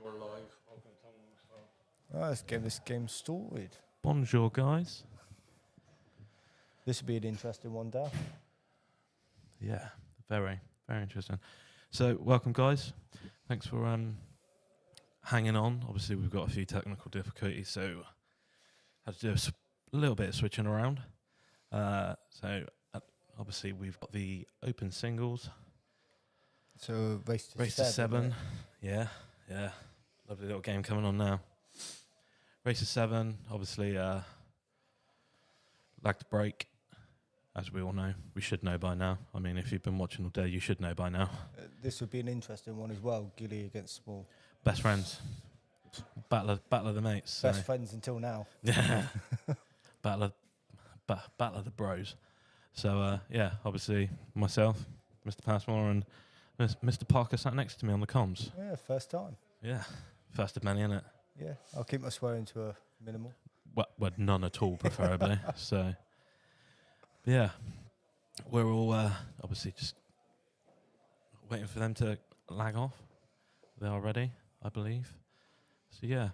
we're live. Let's get this game started. Bonjour, guys. This will be an interesting one, Dal. Yeah, very, very interesting. So, welcome, guys. Thanks for hanging on. Obviously, we've got a few technical difficulties, so had to do a little bit of switching around. Obviously, we've got the open singles. So race to Race seven. to 7. Yeah. Lovely little game coming on now. Race to 7, obviously, lagged the break, as we all know. We should know by now. I mean, if you've been watching all day, you should know by now. This would be an interesting one as well. Gilly against Small. Best friends. Battle of the mates. Best friends until now. Yeah. Battle of the bros. So, obviously, myself, Mr. Passmore, and Mr. Parker sat next to me on the comms. Yeah, first time. Yeah. First of many, innit? Yeah, I'll keep my swearing to a minimal. Well, none at all, preferably. So, yeah. We're all obviously just waiting for them to lag off. They are ready, I believe. So, yeah.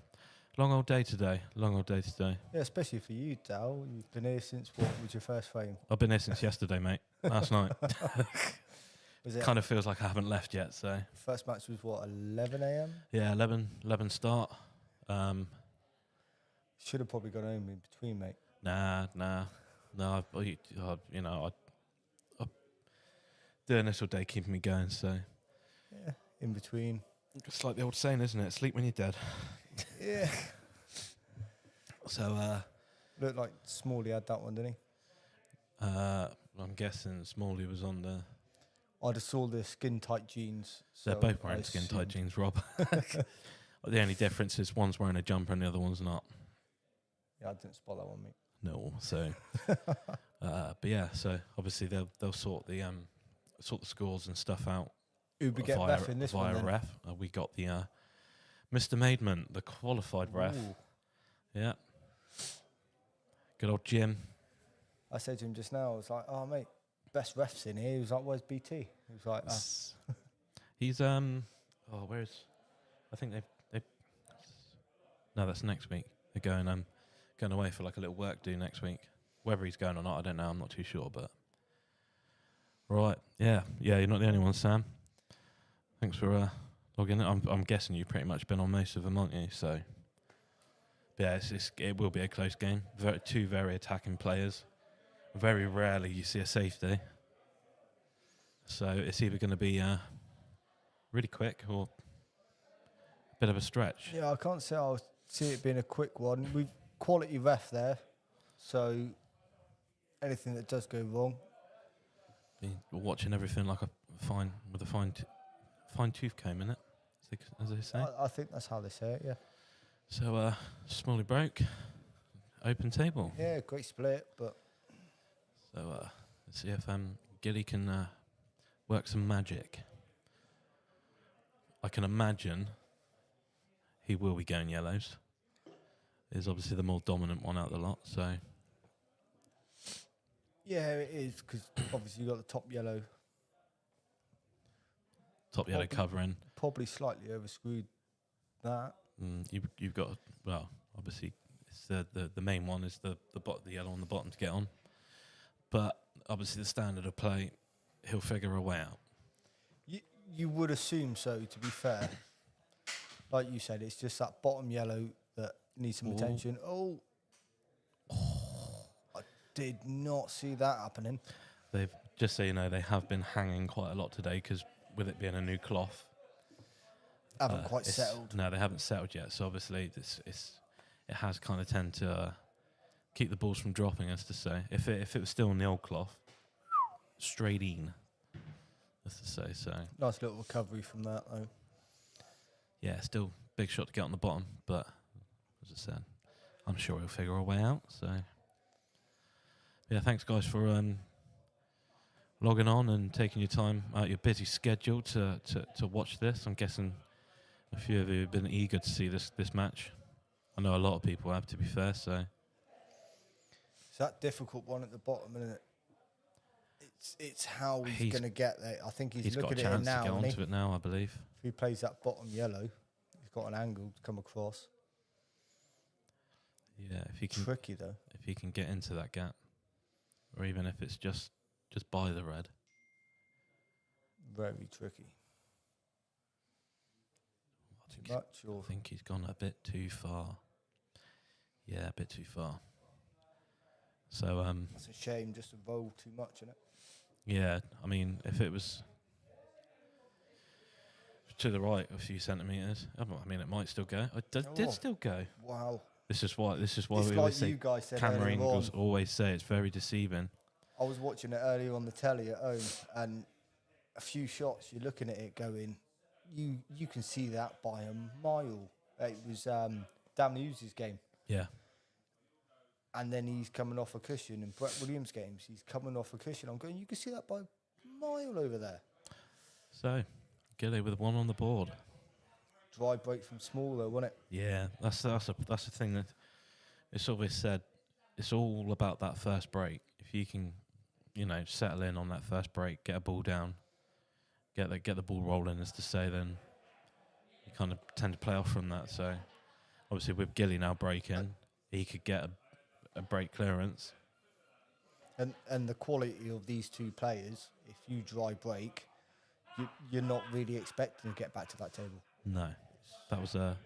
Long old day today. Yeah, especially for you, Dal. You've been here since, what was your first frame? I've been here since yesterday, mate. Last night. Was it Kind of feels like I haven't left yet, so. First match was, what, 11 a.m.? Yeah, 11 start. Should have probably gone home in between, mate. Nah. No, I'm doing this all day, keeping me going, so. Yeah, in between. It's like the old saying, isn't it? Sleep when you're dead. Yeah. So, Looked like Smalley had that one, didn't he? I'm guessing Smalley was on the... I just saw the skin-tight jeans. They're so both I wearing skin-tight assumed- jeans, Rob. The only difference is one's wearing a jumper and the other one's not. Yeah, I didn't spot that one, mate. No, so... but yeah, so obviously they'll sort the scores and stuff out Who'd we get ref in this one via then? ref. We got the Mr. Maidman, the qualified ref. Ooh. Yeah. Good old Jim. I said to him just now, I was like, oh, mate, best refs in here. He was like, where's BT? He was like, He's where's? I think they. No, that's next week. They're going away for like a little work do next week. Whether he's going or not, I don't know. I'm not too sure, but. Right. Yeah. You're not the only one, Sam. Thanks for logging in. I'm guessing you've pretty much been on most of them, aren't you? So. Yeah, it will be a close game. Two very attacking players. Very rarely you see a safety. So it's either going to be really quick or a bit of a stretch. yeah, I can't say I'll see it being a quick one. We've quality ref there. So anything that does go wrong. We're watching everything like fine tooth comb, innit? As they say. I think that's how they say it, yeah. So Smalley broke. Open table. Yeah, great split, but... So let's see if Gilly can work some magic. I can imagine he will be going yellows. He's obviously the more dominant one out of the lot, so... Yeah, it is, because obviously you've got the top yellow. Top yellow covering. Probably slightly overscrewed that. You've got, well, obviously it's the main one is the yellow on the bottom to get on. But obviously the standard of play, he'll figure a way out. You would assume so, to be fair. Like you said, it's just that bottom yellow that needs some attention. Oh, I did not see that happening. They've, just so you know, they have been hanging quite a lot today because with it being a new cloth. Haven't quite settled. No, they haven't settled yet. So obviously it has kind of tend to keep the balls from dropping, as to say. If it was still on the old cloth, straight in, as to say. So Nice little recovery from that, though. yeah, still big shot to get on the bottom, but as I said, I'm sure he'll figure a way out. So yeah, thanks guys for logging on and taking your time out your busy schedule to watch this. I'm guessing a few of you have been eager to see this match. I know a lot of people have, to be fair, so... It's that difficult one at the bottom, isn't it? It's how he's going to get there. I think he's got looking a at it chance now. to get onto it now, I believe. If he plays that bottom yellow, he's got an angle to come across. Yeah, if you can, Tricky though. if you can get into that gap, or even if it's just by the red. Very tricky. Too much, or I think he's gone a bit too far. Yeah, a bit too far. So that's a shame. Just involved too much in it. yeah, I mean, if it was to the right a few centimetres, I mean, it might still go. It did still go. Wow. This is why It's we like always say you guys said camera earlier angles on. always say it's very deceiving. I was watching it earlier on the telly at home, and a few shots, you're looking at it going, you can see that by a mile. It was Dan Hughes' game. Yeah. And then he's coming off a cushion. In Brett Williams' games, he's coming off a cushion. I'm going, you can see that by a mile over there. So, Gilly with one on the board. Dry break from small, though, wasn't it? Yeah, that's the thing that it's always said. It's all about that first break. If you can, settle in on that first break, get a ball down, get the ball rolling, as to say, then you kind of tend to play off from that. So, obviously, with Gilly now breaking, he could get a break clearance. And the quality of these two players, if you dry break, you're not really expecting to get back to that table. No, that was a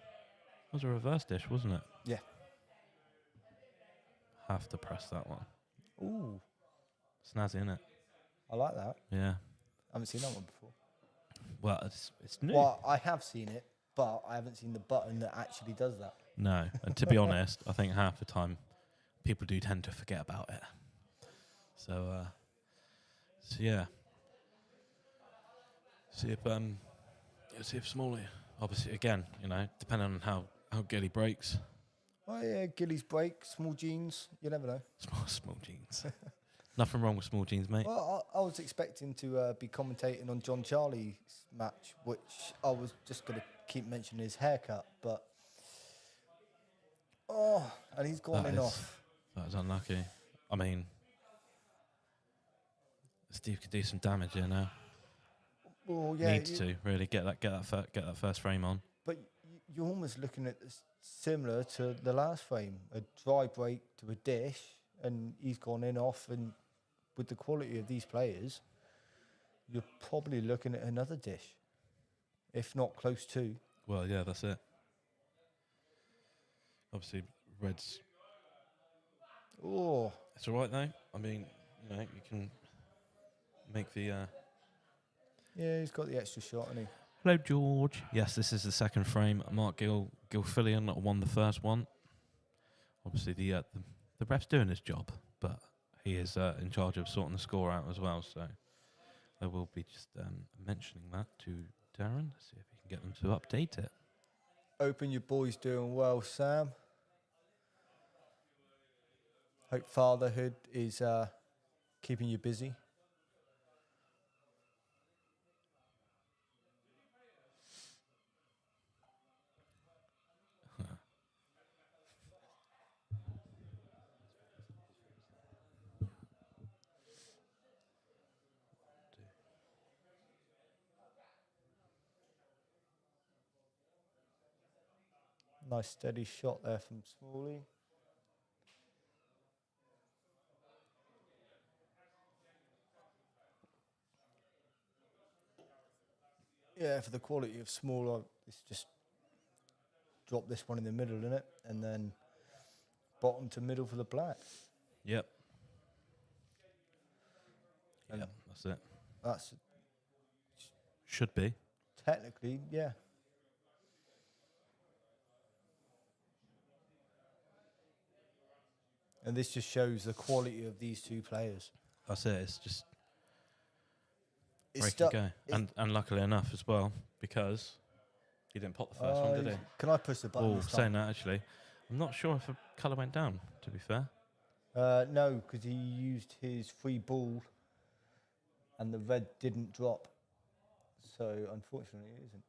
reverse dish, wasn't it? Yeah. Have to press that one. Ooh, Snazzy, innit? I like that. Yeah. I haven't seen that one before. Well, it's new. Well, I have seen it, but I haven't seen the button that actually does that. No, and to be honest, I think half the time people do tend to forget about it. So yeah. See if Smalley, obviously, again, depending on how Gilly breaks. Oh yeah, Gilly's break, small jeans. You never know. Small jeans. Nothing wrong with small jeans, mate. Well, I was expecting to be commentating on John Charlie's match, which I was just going to keep mentioning his haircut, but and he's gone off. That is unlucky. I mean, Steve could do some damage here now. Well, yeah, Needs to really get that first frame on. But you're almost looking at this similar to the last frame, a dry break to a dish, and he's gone in off, and with the quality of these players, you're probably looking at another dish, if not close to. Well, yeah, that's it. Obviously, Red's. Oh, It's all right though. I mean, you can make the. yeah, he's got the extra shot, hasn't he? Hello, George. Yes, this is the second frame. Mark Gilfillan won the first one. Obviously, the ref's doing his job, but he is in charge of sorting the score out as well. So I will be just mentioning that to Darren, see if he can get them to update it. Hoping your boy's doing well, Sam. Hope fatherhood is keeping you busy. Nice steady shot there from Smalley. Yeah, for the quality of Small, it's just drop this one in the middle, innit? And then bottom to middle for the black. Yep. And yep, that's it. That's Should be. technically, yeah. And this just shows the quality of these two players. That's it. It's just It's break and go. And luckily enough as well, because he didn't pop the first one, did he? Can I push the button? Oh, this saying time? that actually, I'm not sure if the colour went down, to be fair. No, because he used his free ball and the red didn't drop. So, unfortunately, it isn't.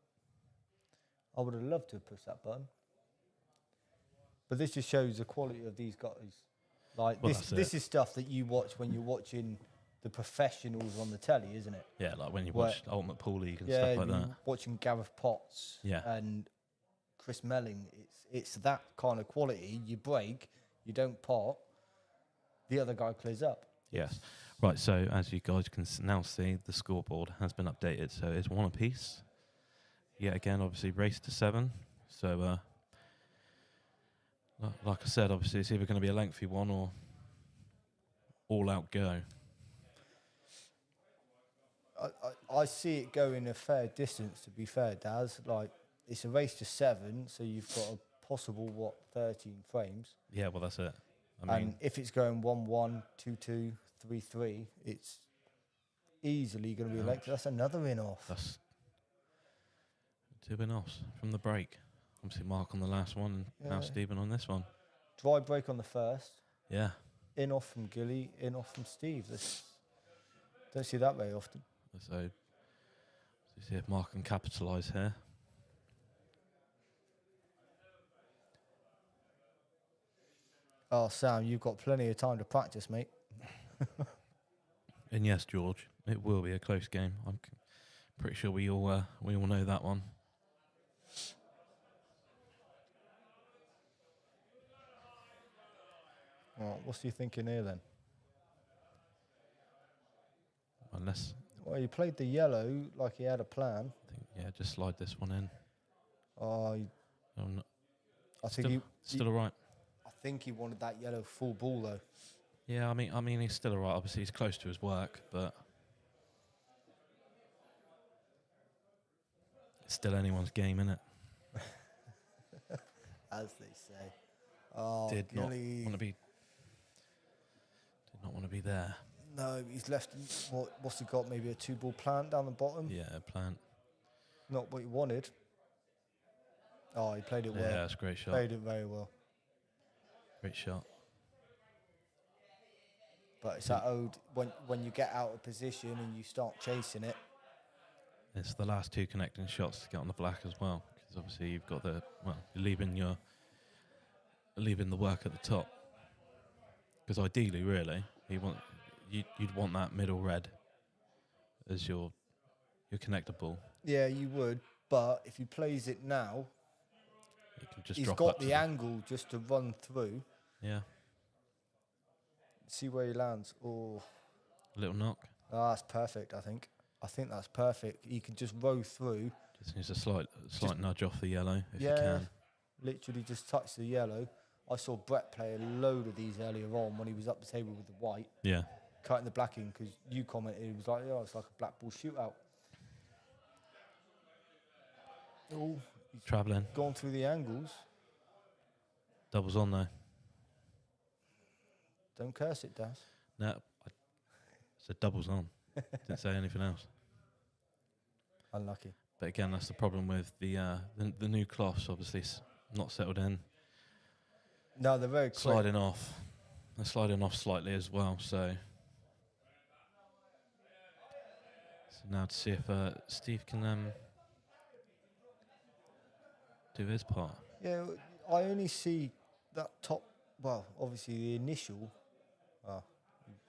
I would have loved to have pushed that button. But this just shows the quality of these guys. Like, Well, this is stuff that you watch when you're watching the professionals on the telly, isn't it? Yeah, like when you watch Ultimate Pool League and stuff like that. Watching Gareth Potts Yeah. and Chris Melling. It's that kind of quality. You break, you don't pot, the other guy clears up. Yes. Right, so as you guys can now see, the scoreboard has been updated. So it's 1 apiece. Yet again, obviously, race to 7. So, like I said, obviously, it's either going to be a lengthy one or all-out go. I see it going a fair distance, to be fair, Daz. Like, it's a race to 7, so you've got a possible, 13 frames. Yeah, well, that's it. I mean, And if it's going 1-1, 2-2, 3-3, it's easily going to be late. That's another in-off. that's 2 in-offs from the break. Obviously, Mark on the last one, and now Stephen on this one. Dry break on the first. Yeah. In-off from Gilly, in-off from Steve. Don't see that very often. So, let's see if Mark can capitalise here. Oh, Sam, you've got plenty of time to practice, mate. And yes, George, it will be a close game. I'm pretty sure we all know that one. Right, what's he thinking here then? Unless, Well, he played the yellow like he had a plan. I think, yeah, just slide this one in. Oh, I think Still all right. I think he wanted that yellow full ball though. Yeah, I mean, he's still all right. Obviously, he's close to his work, but it's still anyone's game, isn't it? As they say. Oh, Did not Gilly. want to be there. No, he's left. What's he got? Maybe a 2-ball plant down the bottom. Yeah, plant. Not what he wanted. Oh, he played it well. Yeah, that's a great shot. Played it very well. Great shot. But it's that old when you get out of position and you start chasing it. It's the last 2 connecting shots to get on the black as well, because obviously you've got you're leaving the work at the top. Because ideally, really, you'd want that middle red as your connector ball. Yeah, you would. But if he plays it now, You can just he's drop got up to the angle just to run through. Yeah, See where he lands. Oh, a little knock. that's perfect. I think that's perfect. He can just row through. Just needs a slight nudge off the yellow if you Yeah, can. literally just touch the yellow. I saw Brett play a load of these earlier on when he was up the table with the white, Yeah, cutting the black in, because you commented it was like, oh, it's like a black ball shootout. Oh, he's travelling. gone through the angles. Doubles on though. Don't curse it, Das. No, I said doubles on. Didn't say anything else. Unlucky. But again, that's the problem with the new cloths. Obviously, not settled in. No, they're very quick. Sliding off. They're sliding off slightly as well. So now to see if Steve can do his part. Yeah, I only see that top. Well, obviously the initial.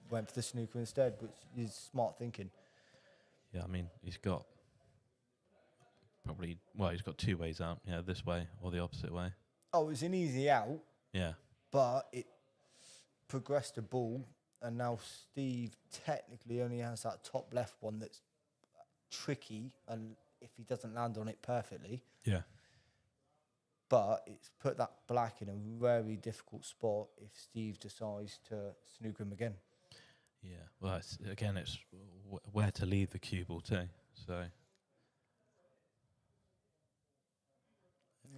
Went for the snooker instead, which is smart thinking. Yeah, I mean, he's got he's got 2 ways out. Yeah, this way or the opposite way. Oh, it was an easy out, Yeah. but it progressed a ball, and now Steve technically only has that top left one that's tricky, and if he doesn't land on it perfectly, Yeah. but it's put that black in a very difficult spot if Steve decides to snooker him again. Yeah. Well, it's where to leave the cue ball too. So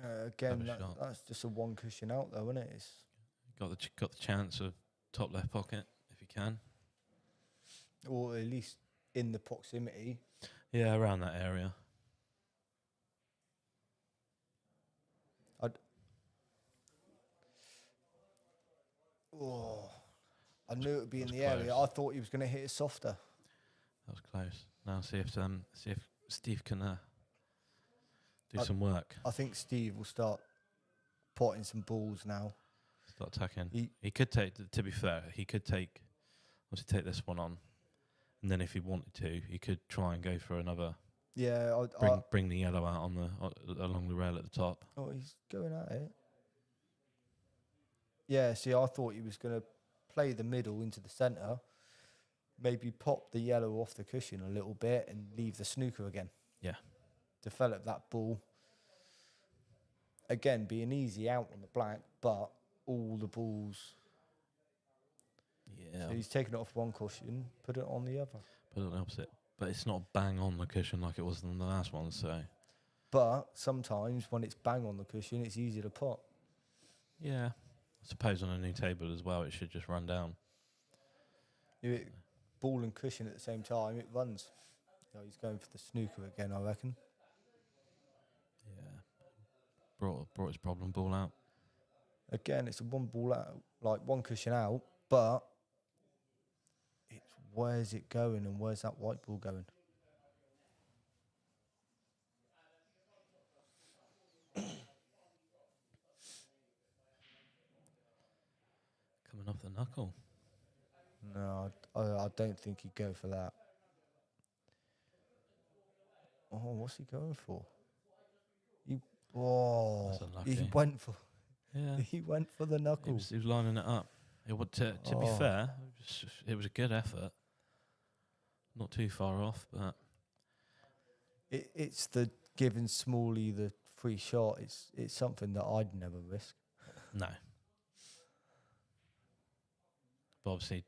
Again, Have a shot. that's just a one cushion out, though, isn't it? It's got the chance of top left pocket if you can. or at least in the proximity. Yeah, around that area. I knew it would be in That's the area. close. I thought he was going to hit it softer. That was close. Now see if Steve can do some work. I think Steve will start potting some balls now. Start attacking. He could take. To be fair, he could obviously take this one on, and then if he wanted to, he could try and go for another Yeah, Bring the yellow out on along the rail at the top. oh, he's going at it. Yeah, see, I thought he was going to play the middle into the centre, maybe pop the yellow off the cushion a little bit and leave the snooker again. Yeah. Develop that ball. Again, be an easy out on the black, but all the balls. Yeah. So he's taken it off one cushion, put it on the other. Put it on the opposite. But it's not bang on the cushion like it was in the last one, so. But sometimes when it's bang on the cushion, it's easier to pot. Yeah. I suppose on a new table as well, it should just run down. If it ball and cushion at the same time, it runs. So he's going for the snooker again, I reckon. Yeah. Brought his problem ball out. Again, it's a one ball out, like one cushion out, but it's where's it going and where's that white ball going? Coming off the knuckle. No, I don't think he'd go for that. Oh, what's he going for? He That's unlucky. he went for Yeah. he went for the He knuckles. was lining it up. To be fair, it was a good effort. Not too far off, but It's the giving Smalley the free shot. It's something that I'd never risk. no. But obviously,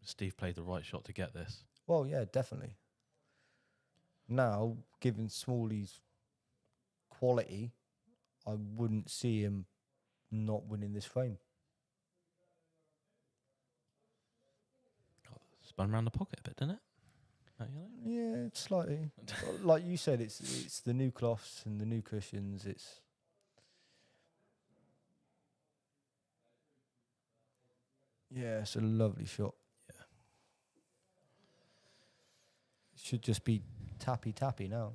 Steve played the right shot to get this. Well, yeah, definitely. Now, given Smalley's quality, I wouldn't see him not winning this frame. Spun around the pocket a bit, didn't it? Yeah, slightly. Like you said, it's the new cloths and the new cushions. It's a lovely shot. Yeah. It should just be tappy now.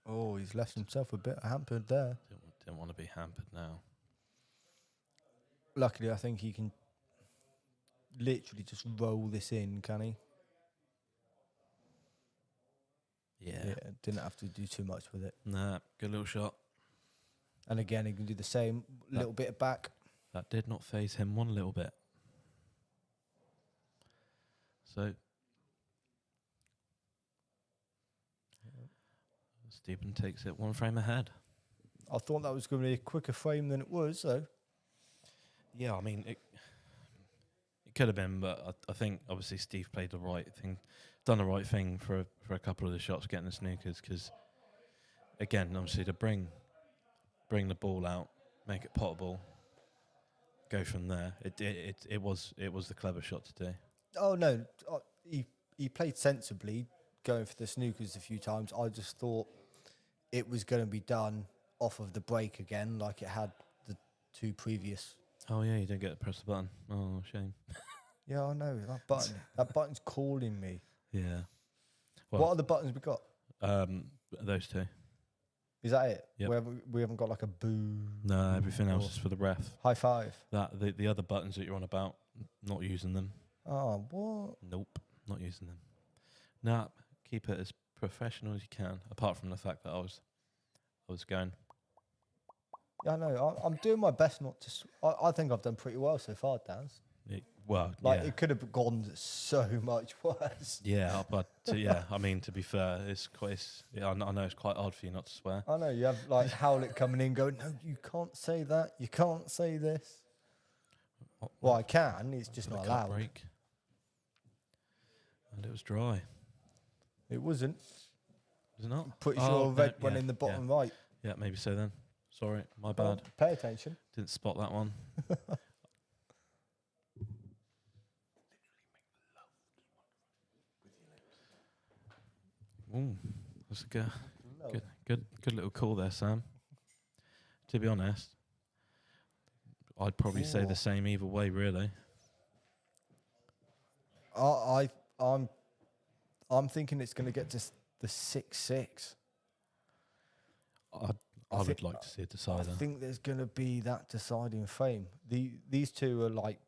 Oh, he's left himself a bit hampered there. Didn't want to be hampered now. Luckily, I think he can literally just roll this in, can he? Yeah. Didn't have to do too much with it. Nah, good little shot. And again, he can do the same, little bit of back. That did not phase him one little bit. So, Stephen takes it one frame ahead. I thought that was going to be a quicker frame than it was, though. Yeah, I mean, it could have been, but I think obviously Steve played the right thing, done the right thing for a couple of the shots, getting the snookers, because, again, obviously to bring the ball out, make it potable, go from there. It was the clever shot to do. Oh, no. He played sensibly, going for the snookers a few times. I just thought it was going to be done off of the break again, like it had the two previous. Oh, yeah, you didn't get to press the button. Oh, shame. Yeah, I know. That button's calling me. Yeah. Well, what are the buttons we got? Those two. Is that it? Yep. We haven't got like a boo. No, everything else is for the ref. High five. The other buttons that you're on about, not using them. Oh, what? Nope, not using them. Nah, keep it as professional as you can. Apart from the fact that I was going. Yeah, I know. I'm doing my best not to. I think I've done pretty well so far, Dan. Yeah. It could have gone so much worse. Yeah, but I mean, to be fair, it's quite. I know it's quite odd for you not to swear. I know you have like Howlett coming in, going, "No, you can't say that. You can't say this." Well, I can. It's just not allowed. Break. And it was dry. It wasn't. Was it not? Pretty sure red one in the bottom right. Yeah, maybe so then. Sorry, my bad. Pay attention. Didn't spot that one. Ooh, that's a good little call there, Sam. To be honest, I'd probably say the same either way, really. I'm thinking it's going to get to the 6-6. I would like to see a decider. I think there's going to be that deciding frame. These two are like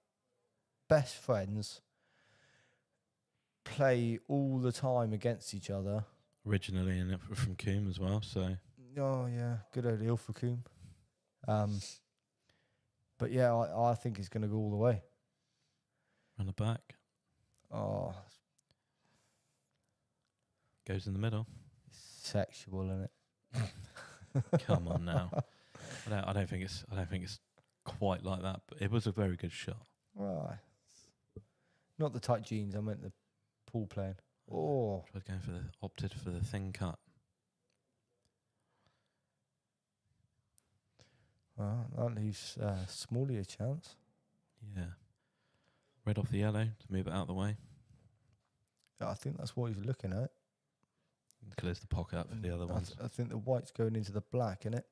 best friends, play all the time against each other. Originally in it from Coombe as well, so. Oh, yeah, good old Ilfracombe. But yeah, I think it's going to go all the way. Run the back. Oh, Goes in the middle. sexual, isn't it? Come on now. I don't think it's quite like that, but it was a very good shot. Right. Not the tight jeans, I meant the pool playing. Oh. Tried going opted for the thin cut. Well, that leaves Smalley a chance. Yeah. Red off the yellow to move it out of the way. I think that's what he's looking at. Clears the pocket up for the other ones. I think the white's going into the black, isn't it?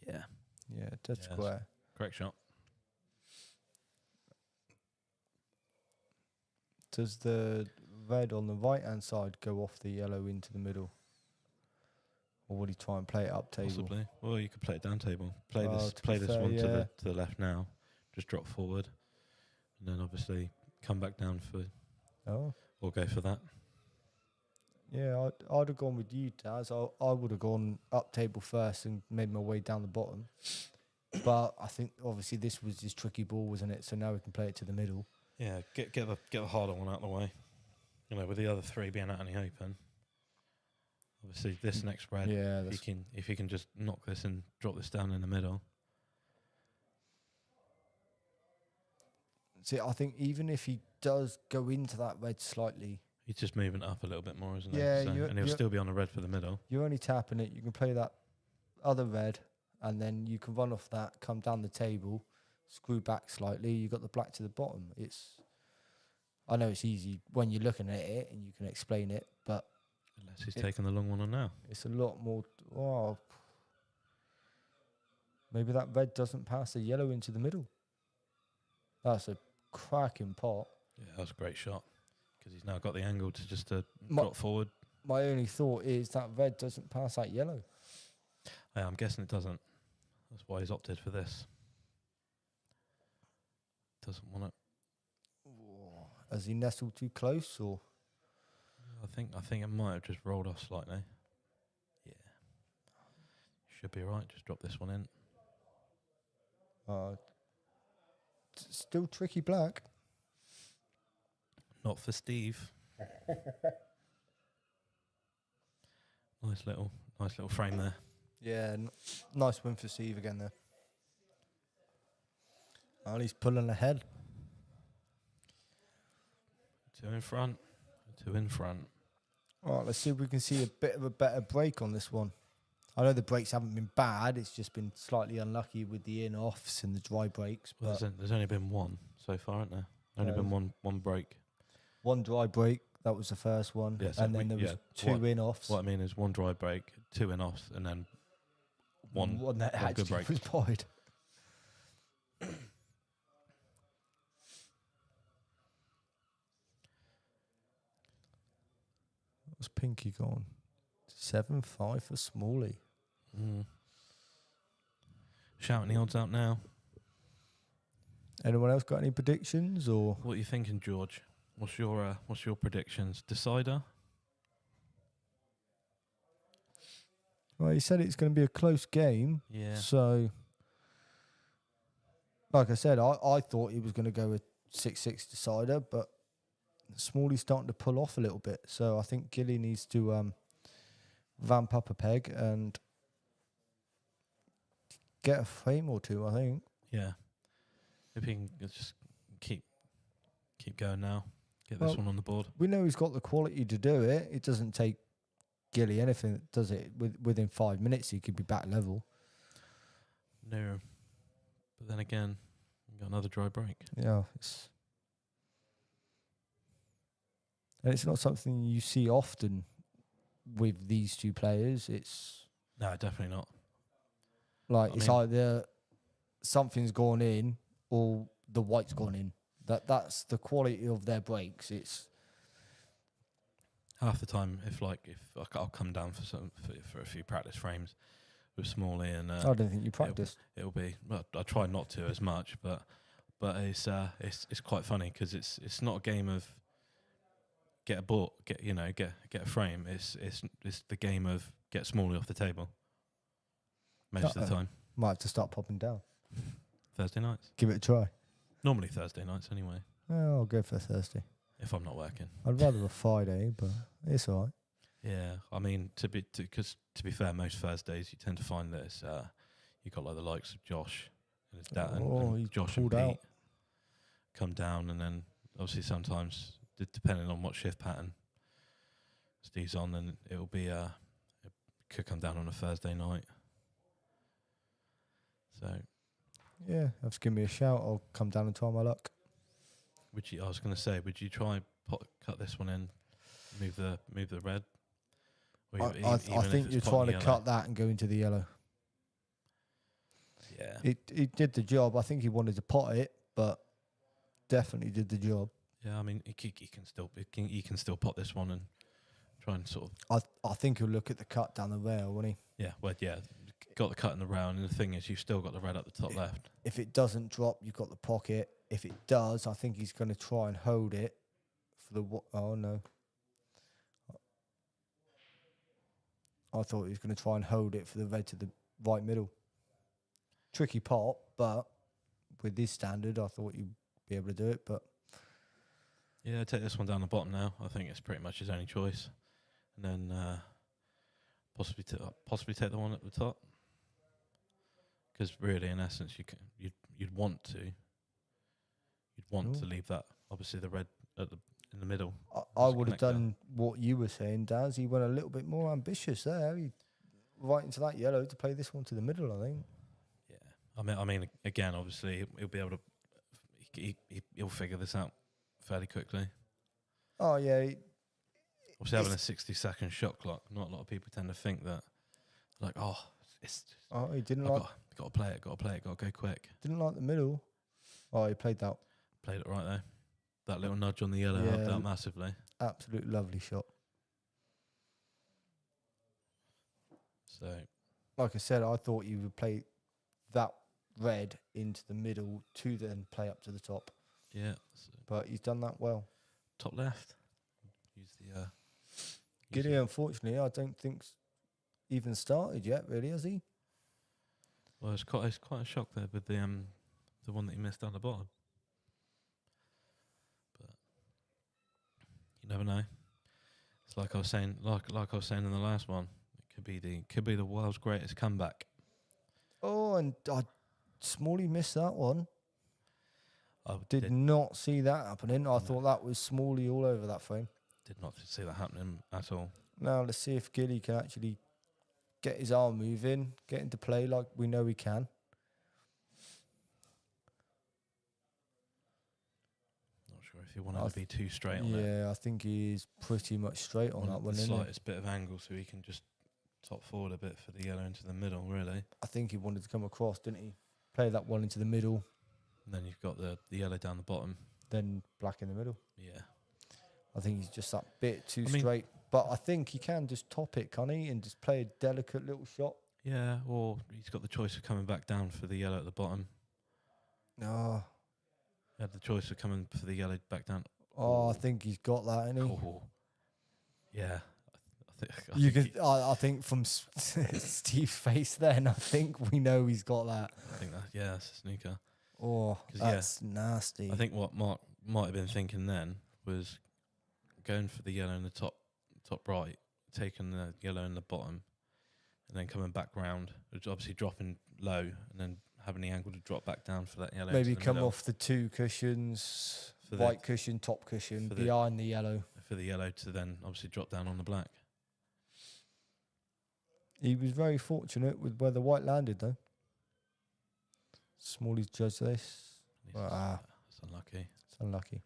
Yeah. Yeah, dead square. Correct shot. Does the red on the right-hand side go off the yellow into the middle? Or would he try and play it up table? Possibly. Well, you could play it down table. Play Oh, this to be one fair, to the left now. Just drop forward. And then obviously come back down for or go for that. Yeah, I'd have gone with you, Daz. I would have gone up table first and made my way down the bottom. But I think obviously this was his tricky ball, wasn't it? So now we can play it to the middle. Yeah, get the harder one out of the way. You know, with the other three being out in the open. Obviously, this next red. Yeah, if you can just knock this and drop this down in the middle. See, I think even if he does go into that red slightly, he's just moving it up a little bit more, isn't yeah, he? So, and he'll still be on the red for the middle. You're only tapping it. You can play that other red, and then you can run off that, come down the table, screw back slightly. You got the black to the bottom. I know it's easy when you're looking at it and you can explain it, but unless he's taking the long one on now, it's a lot more. Oh, maybe that red doesn't pass the yellow into the middle. That's a cracking pot. Yeah, that was a great shot because he's now got the angle to just drop forward. My only thought is that red doesn't pass that yellow. Yeah, I'm guessing it doesn't. That's why he's opted for this. Doesn't want it. Has he nestled too close, or? I think it might have just rolled off slightly. Yeah, should be right. Just drop this one in. Still tricky black. Not for Steve. Nice little frame there. Yeah, nice win for Steve again there. Well, he's pulling ahead. 2 in front. 2 in front. All right, let's see if we can see a bit of a better break on this one. I know the breaks haven't been bad. It's just been slightly unlucky with the in-offs and the dry breaks. Well, there's only been one so far, hasn't there? Only been one break. One dry break. That was the first one. Yeah, so and then there was 2 in-offs. What I mean is one dry break, 2 in-offs, and then one that one good break. was pied. What's Pinky gone? 7-5 for Smalley. Shouting the odds out now. Anyone else got any predictions, or What are you thinking, George? What's your predictions? Decider? Well, he said it's going to be a close game. Yeah. So, like I said, I thought he was going to go with 6-6 decider, but Smalley's starting to pull off a little bit. So I think Gilly needs to vamp up a peg and get a frame or two, I think. Yeah. If he can just keep going now, get this one on the board. We know he's got the quality to do it. It doesn't take Gilly anything that does it. Within 5 minutes, he could be back level. No. But then again, we've got another dry break. Yeah. And it's not something you see often with these two players. It's No, definitely not. like it's either something's gone in or the white's gone in. That's the quality of their breaks. half the time, if I'll come down for a few practice frames with Smalley, and I don't think you practiced. it'll be. Well, I try not to as much, but it's quite funny because it's not a game of get a ball, get a frame. It's the game of get Smalley off the table most of the time. Might have to start popping down. Thursday nights. Give it a try. Normally Thursday nights anyway. Oh, I'll go for Thursday. If I'm not working. I'd rather a Friday, but it's all right. Yeah, I mean to be fair, most Thursdays you tend to find that it's you got like the likes of Josh and his dad and Josh and Pete out. Come down, and then obviously sometimes depending on what shift pattern Steve's on, then it'll be it could come down on a Thursday night. So yeah, just give me a shout. I'll come down and try my luck. I was going to say, would you try cut this one in, move the red? I think you're trying to cut that and go into the yellow. Yeah, it did the job. I think he wanted to pot it, but definitely did the job. Yeah, I mean he can still pot this one and try and sort of. I think he'll look at the cut down the rail, won't he? Yeah, well, yeah, got the cut in the round, and the thing is, you've still got the red at the top left. If it doesn't drop, you've got the pocket. If it does, I think he's going to try and hold it for the. Oh no! I thought he was going to try and hold it for the red to the right middle. Tricky pot, but with this standard, I thought you'd be able to do it. But yeah, take this one down the bottom now. I think it's pretty much his only choice, and then possibly take the one at the top. Because really, in essence, you'd want to leave that, obviously the red in the middle. I would have done what you were saying, Daz. He went a little bit more ambitious there. He right into that yellow to play this one to the middle, I think. Yeah, I mean, again, obviously he'll be able to. He'll figure this out fairly quickly. Oh yeah. Obviously, having a 60-second shot clock, not a lot of people tend to think that. Like, he didn't got to play it, got to go quick. Didn't like the middle. Oh, he played that. Played it right though. That little nudge on the yellow helped out massively. Absolute lovely shot. So, like I said, I thought you would play that red into the middle to then play up to the top. Yeah. But he's done that well. Top left. Use the. Giddy, unfortunately, I don't think's even started yet, really, has he? Well, it's quite a shock there with the one that he missed down the bottom. But you never know. It's like I was saying, like I was saying in the last one. It could be the world's greatest comeback. Oh, and Smalley missed that one. I did not see that happening. I thought that was Smalley all over that frame. Did not see that happening at all. Now let's see if Gilly can actually get his arm moving, get into play like we know he can. Not sure if he wanted to be too straight on it. Yeah, I think he's pretty much straight on that one. The slightest bit of angle so he can just top forward a bit for the yellow into the middle, really. I think he wanted to come across, didn't he? Play that one into the middle. And then you've got the yellow down the bottom. Then black in the middle. Yeah. I think he's just that bit too straight. But I think he can just top it, can't he? And just play a delicate little shot. Yeah, or he's got the choice of coming back down for the yellow at the bottom. No. He had the choice of coming for the yellow back down. Oh, I think he's got that, hasn't he? Oh. Yeah. I think from Steve's face then, I think we know he's got that. I think that's a snooker. Oh, that's nasty. I think what Mark might have been thinking then was going for the yellow in the top right, taking the yellow in the bottom, and then coming back round, which obviously dropping low, and then having the angle to drop back down for that yellow. Maybe come off the two cushions, white cushion, top cushion, behind the yellow. For the yellow to then obviously drop down on the black. He was very fortunate with where the white landed, though. Smalley's judged this. It's unlucky. It's unlucky.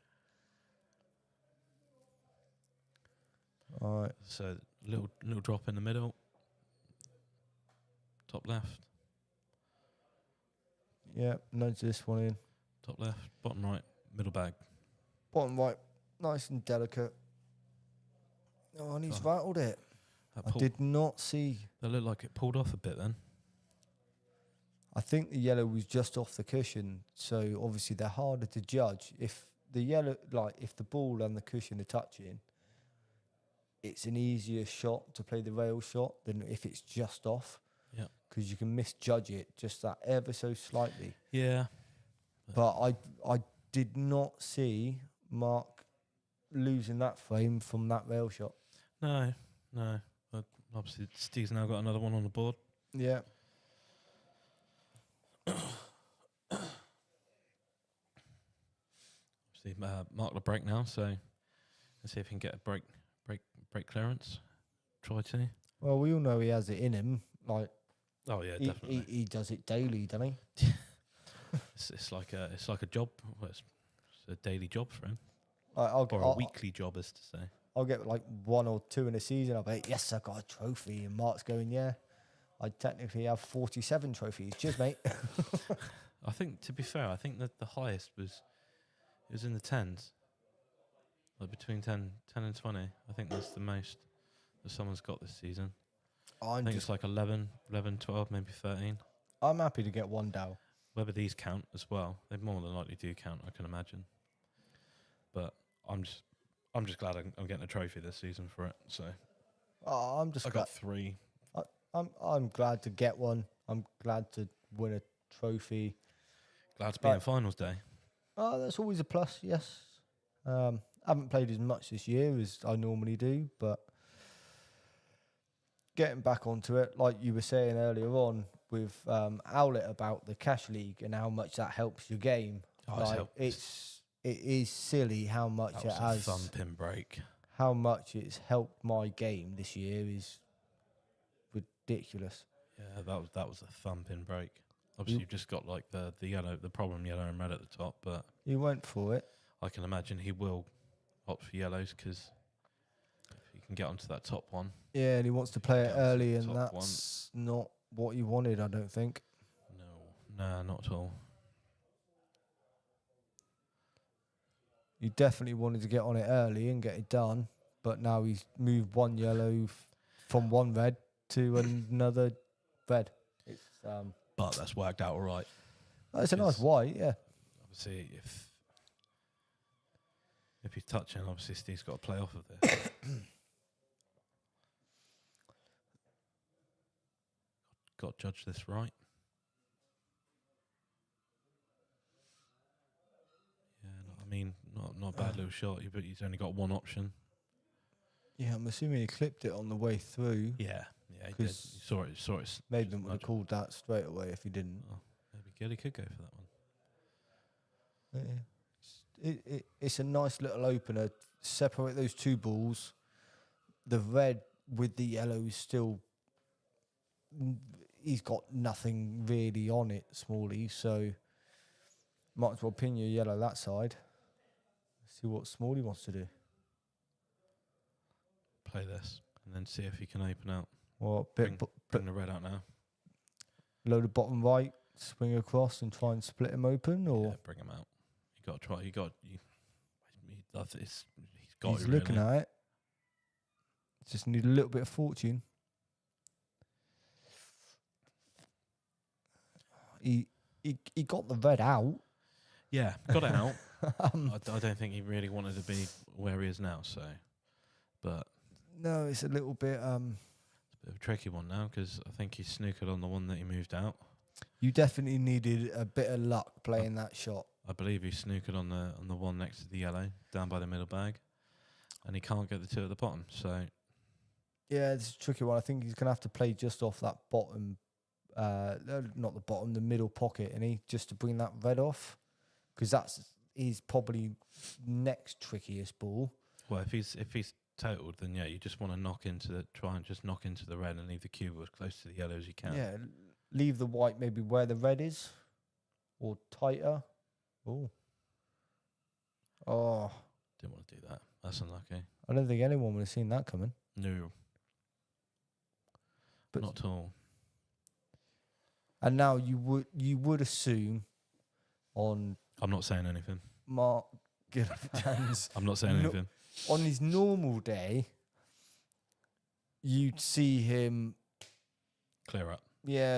All right. So little drop in the middle. Top left. Yeah, nudge this one in. Top left, bottom right, middle bag. Bottom right, nice and delicate. Oh, and he's Oh, rattled it. that I pull, did not see. that looked like it pulled off a bit then. I think the yellow was just off the cushion, so obviously they're harder to judge. If the yellow, like if the ball and the cushion are touching, it's an easier shot to play the rail shot than if it's just off. Yeah. Because you can misjudge it just that ever so slightly. Yeah. But I did not see Mark losing that frame from that rail shot. No. But obviously, Steve's now got another one on the board. Yeah. Obviously, mark the break now, so let's see if he can get a break clearance. Try to. Well, we all know he has it in him. Like, Oh yeah, definitely. he does it daily, doesn't he? It's like a job. Well, it's a daily job for him, I'll or a weekly job, as to say. I'll get like 1 or 2 in a season. I'll be, yes, I got a trophy. And Mark's going, yeah, I technically have 47 trophies. Cheers, mate. I think, to be fair, I think that the highest was in the tens, like between 10 and 20. I think that's the most that someone's got this season. I think it's like 11, 12, maybe 13. I'm happy to get 1 down. Whether these count as well, they more than likely do count, I can imagine. But I'm just glad I'm getting a trophy this season for it. So I'm just I glad. got 3. I'm glad to get one. I'm glad to win a trophy. Glad to be in finals day. Oh, that's always a plus. Yes. I haven't played as much this year as I normally do, but getting back onto it, like you were saying earlier on with Owlet about the cash league and how much that helps your game. Oh, like, it is silly how much that it was has. a fun pin break. How much it's helped my game this year is ridiculous. Yeah, that was a thumping break. Obviously, you've just got like the problem yellow and red at the top, but he went for it. I can imagine he will opt for yellows because if he can get onto that top one. Yeah, and he wants to play it early, and top that's not what he wanted, I don't think. No, not at all. He definitely wanted to get on it early and get it done, but now he's moved 1 yellow from 1 red to another red. It's but that's worked out all right. it's a nice white, yeah. Obviously, if he's touching, obviously Steve's got to play off of this. Got to judge this right. Yeah, I mean, not a bad little shot, but he's only got 1 option. Yeah, I'm assuming he clipped it on the way through. Yeah, he did. He saw it. Maybe would have called that straight away if he didn't. Oh, maybe Gilly could go for that one. Yeah. It's a nice little opener. Separate those 2 balls. The red with the yellow is still... He's got nothing really on it, Smalley, so might as well pin your yellow that side. See what Smalley wants to do. Play this and then see if he can open out. Well, Bring the red out now. Load the bottom right, swing across and try and split him open, or Yeah, bring him out. You got to try. He's got he's it, looking really. at it. Just need a little bit of fortune. He got the red out. Yeah, got it out. I don't think he really wanted to be where he is now. So, but No, it's a little bit. it's a bit of a tricky one now because I think he snookered on the one that he moved out. You definitely needed a bit of luck playing that shot. I believe he snookered on the one next to the yellow, down by the middle bag, and he can't get the 2 at the bottom. So Yeah, it's a tricky one. I think he's going to have to play just off that bottom, not the bottom, the middle pocket, and he just to bring that red off, because that's his probably next trickiest ball. Well, if he's totaled, then yeah, you just want to try and just knock into the red and leave the cube as close to the yellow as you can. Yeah, leave the white maybe where the red is, or tighter. Oh, Didn't want to do that. That's unlucky. I don't think anyone would have seen that coming. No, But not at all. And now you would assume on I'm not saying anything. Mark Gilfillan's I'm not saying anything. on his normal day, you'd see him, Clear up.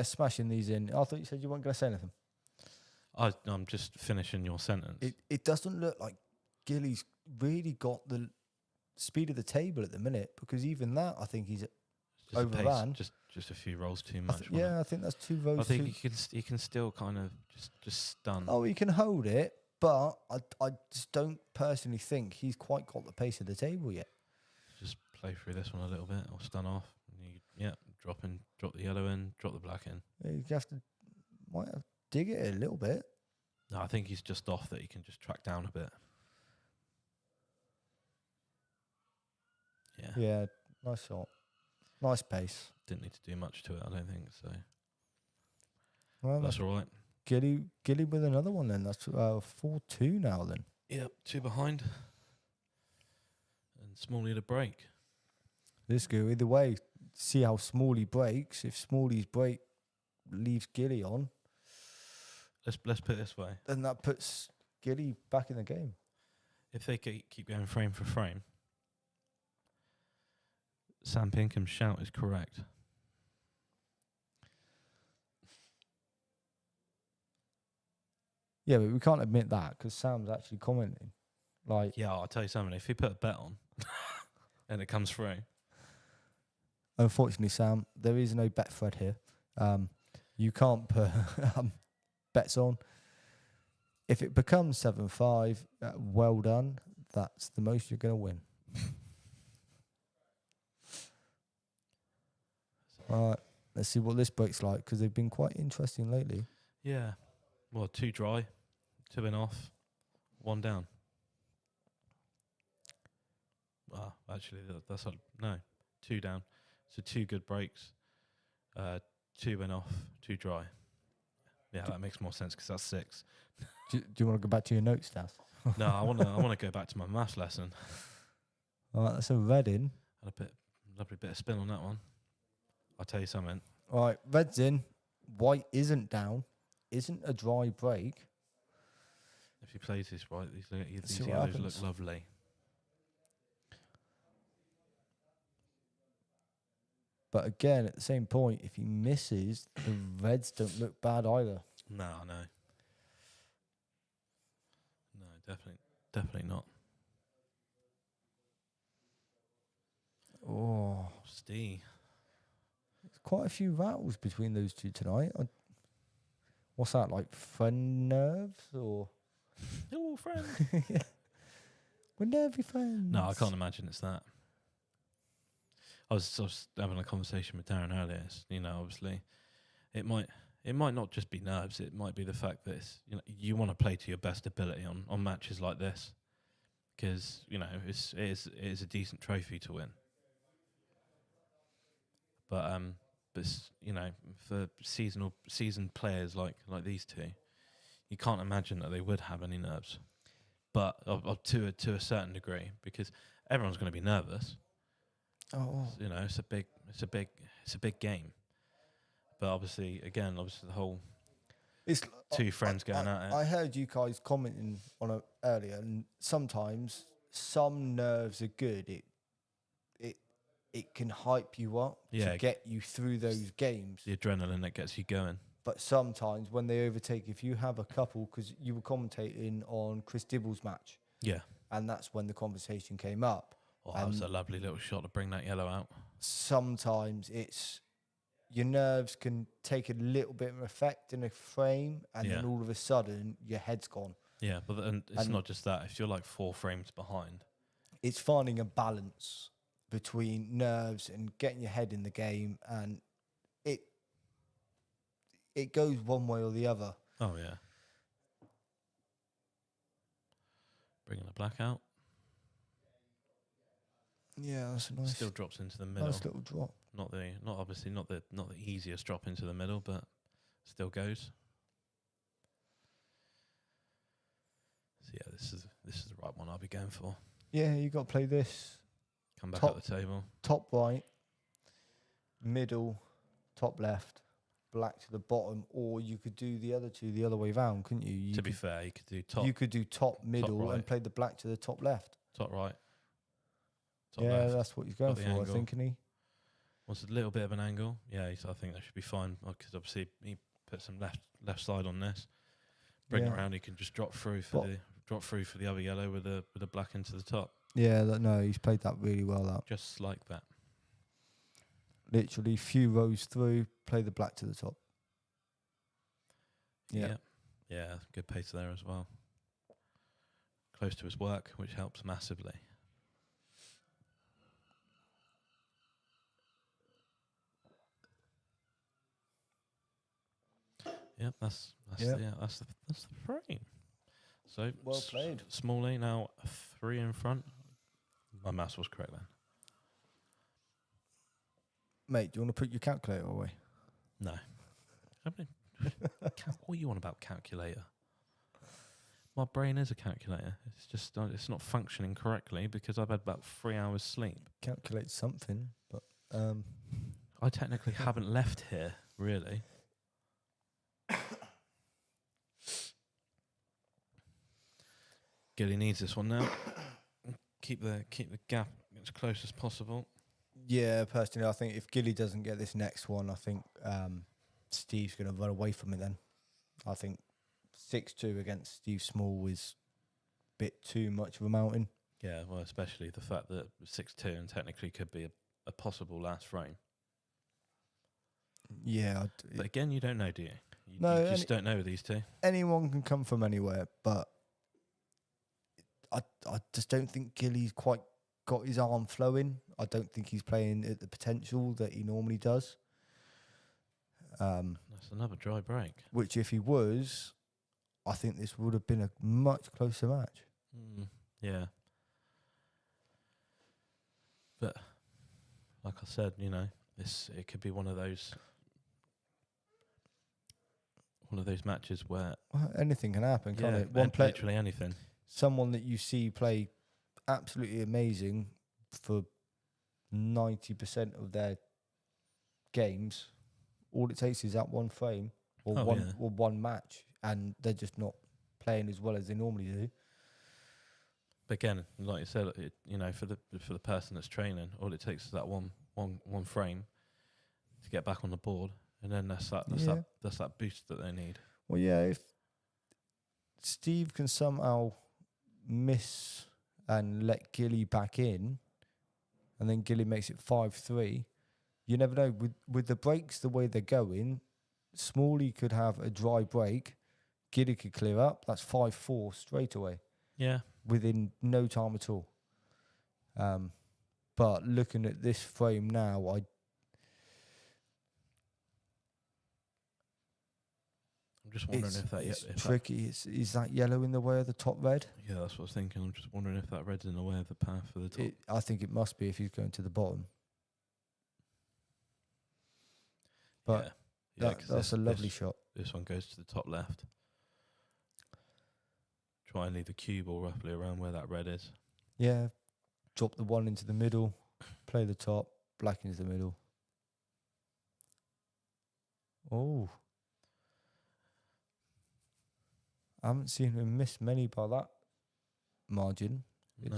smashing these in. I thought you said you weren't going to say anything. I'm just finishing your sentence. It doesn't look like Gilly's really got the speed of the table at the minute, because even that, I think he's Just a pace, overran. just a few rolls too much. I think that's 2 rolls. I think he can still kind of just stun. Oh, he can hold it, but I just don't personally think he's quite got the pace of the table yet. Just play through this one a little bit, or stun off. Drop the yellow in, drop the black in. You might have to dig it a little bit. No, I think he's just off that he can just track down a bit. Yeah. Yeah, nice shot. Nice pace. Didn't need to do much to it, I don't think, so Well, that's all right. Gilly with another one then. That's 4-2 now then. Yep, 2 behind. And Smalley to break. This go either way. See how Smalley breaks. If Smalley's break leaves Gilly on, Let's put it this way. then that puts Gilly back in the game. If they keep going frame for frame, Sam Pinkham's shout is correct. Yeah, but we can't admit that because Sam's actually commenting. Like, Yeah, I'll tell you something. If he put a bet on and it comes through, unfortunately, Sam, there is no bet thread here. You can't put bets on. If it becomes 7-5, well done. That's the most you're going to win. All right, let's see what this break's like, because they've been quite interesting lately. yeah. Well, 2 dry, 2 in off, 1 down. Actually, that's no, 2 down. So 2 good breaks, 2 in off, 2 dry. Yeah, that makes more sense because that's 6. Do you want to go back to your notes, Stas? No, I want to go back to my maths lesson. All right, that's a red in. Had a lovely bit of spin on that one. I'll tell you something. All right, red's in. White isn't down. Isn't a dry break. If he plays this right, these See what yellows happens. look lovely. But again, at the same point, if he misses, the reds don't look bad either. No, definitely not. Oh, Steve. there's quite a few rattles between those two tonight. What's that, like friend nerves or? Oh, friend. We're nervy friends. No, I can't imagine it's that. I was having a conversation with Darren earlier. Obviously, it might not just be nerves. It might be the fact that you want to play to your best ability on matches like this, because it is a decent trophy to win. But for seasoned players like these two, you can't imagine that they would have any nerves. But to a certain degree, because everyone's going to be nervous. Oh, It's a big game. But obviously the whole it's 2 friends going at it. I heard you guys commenting on it earlier, and sometimes some nerves are good. It can hype you up to get you through those games. The adrenaline that gets you going. But sometimes when they overtake, if you have a couple, because you were commentating on Chris Dibble's match, Yeah. and that's when the conversation came up. Oh, that was a lovely little shot to bring that yellow out. Sometimes it's your nerves can take a little bit of effect in a frame, and then all of a sudden your head's gone. Yeah, but it's not just that. If you're like 4 frames behind, it's finding a balance between nerves and getting your head in the game, and it goes one way or the other. Oh yeah. Bringing the black out. Yeah, that's a nice. Still drops into the middle. Nice little drop. Not the easiest drop into the middle, but still goes. So yeah, this is the right one I'll be going for. Yeah, you got to play this. Come back up the table. Top right, middle, top left, black to the bottom, or you could do the other two the other way round, couldn't you? To be fair, you could do top. You could do top, middle, right. and play the black to the top left. Top right. Top yeah, left. that's what he's going Got the for, I angle. think, isn't he? Wants a little bit of an angle. Yeah, I think that should be fine because obviously he put some left side on this. Bring it around. He can just drop through for the other yellow with a black into the top. Yeah, no, he's played that really well out. Just like that. Literally, few rows through, play the black to the top. Yeah, good pace there as well. Close to his work, which helps massively. Yep, that's the frame. So Well played. Smalley now 3 in front. My maths was correct then. Mate, do you want to put your calculator away? No. What are you on about calculator? My brain is a calculator. It's just it's not functioning correctly because I've had about 3 hours sleep. Calculate something, but I technically haven't left here, really. Gilly needs this one now. Keep the gap as close as possible. yeah, personally, I think if Gilly doesn't get this next one, I think Steve's going to run away from it then. I think 6-2 against Steve Small is a bit too much of a mountain. Yeah, well, especially the fact that 6-2 and technically could be a possible last frame. Yeah. But again, you don't know, do you? You just don't know with these two. Anyone can come from anywhere, but I just don't think Gilly's quite got his arm flowing. I don't think he's playing at the potential that he normally does. That's another dry break. Which, if he was, I think this would have been a much closer match. Yeah. But, like I said, it could be one of those matches where... Well, anything can happen, can't it? Literally anything. Someone that you see play absolutely amazing for 90% of their games, all it takes is that one frame or one match, and they're just not playing as well as they normally do. But again, like you said, for the person that's training, all it takes is that one frame to get back on the board, and then that's that boost that they need. Well, yeah, if Steve can somehow miss and let Gilly back in, and then Gilly makes it 5-3, you never know. With the breaks the way they're going, Smalley could have a dry break, Gilly could clear up. That's 5-4 straight away. Yeah. Within no time at all. But looking at this frame now, I'm just wondering if that... It's tricky. Is that yellow in the way of the top red? Yeah, that's what I was thinking. I'm just wondering if that red's in the way of the path for the top. I think it must be if he's going to the bottom. But that's a lovely shot. This one goes to the top left. Try and leave the cue ball roughly around where that red is. Yeah. Drop the one into the middle. Play the top. Black into the middle. Oh. I haven't seen him miss many by that margin. No.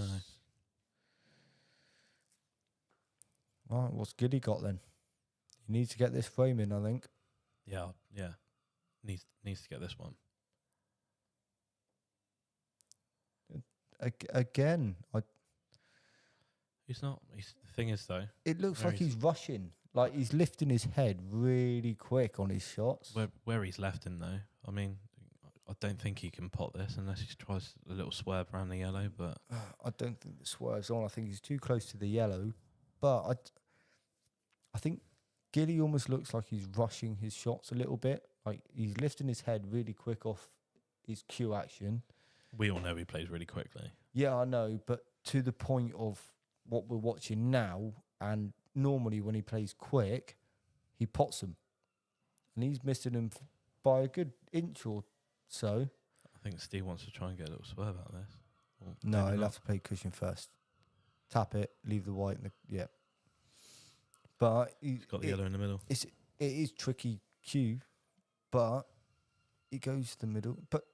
Right, what's Giddy got then? He needs to get this frame in, I think. Yeah. Needs to get this one. Again, He's not. The thing is, though, it looks like he's rushing. Like he's lifting his head really quick on his shots. Where he's left him, though, I mean, I don't think he can pot this unless he tries a little swerve around the yellow. But I don't think the swerve's on. I think he's too close to the yellow. But I think Gilly almost looks like he's rushing his shots a little bit. Like he's lifting his head really quick off his cue action. We all know he plays really quickly. Yeah, I know, but to the point of what we're watching now, and normally when he plays quick, he pots them. And he's missing them by a good inch or so. I think Steve wants to try and get a little swerve out of this. No, he'll have to play cushion first. Tap it, leave the white, yeah. But he's got the yellow in the middle. It is tricky cue, but it goes to the middle. But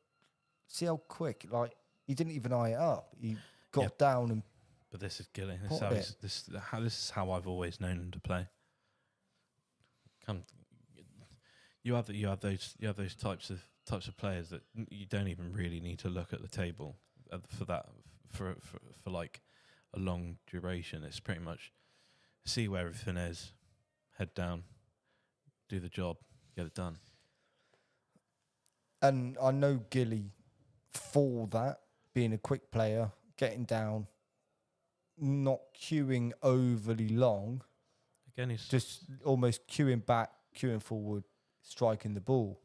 see how quick, like, he didn't even eye it up. He got down and... But this is Gilly. This is how I've always known him to play. You have those types of players that you don't even really need to look at the table for like a long duration. It's pretty much see where everything is, head down, do the job, get it done. And I know Gilly for that, being a quick player, getting down, not queuing overly long. Again, he's just almost queuing back, queuing forward, striking the ball.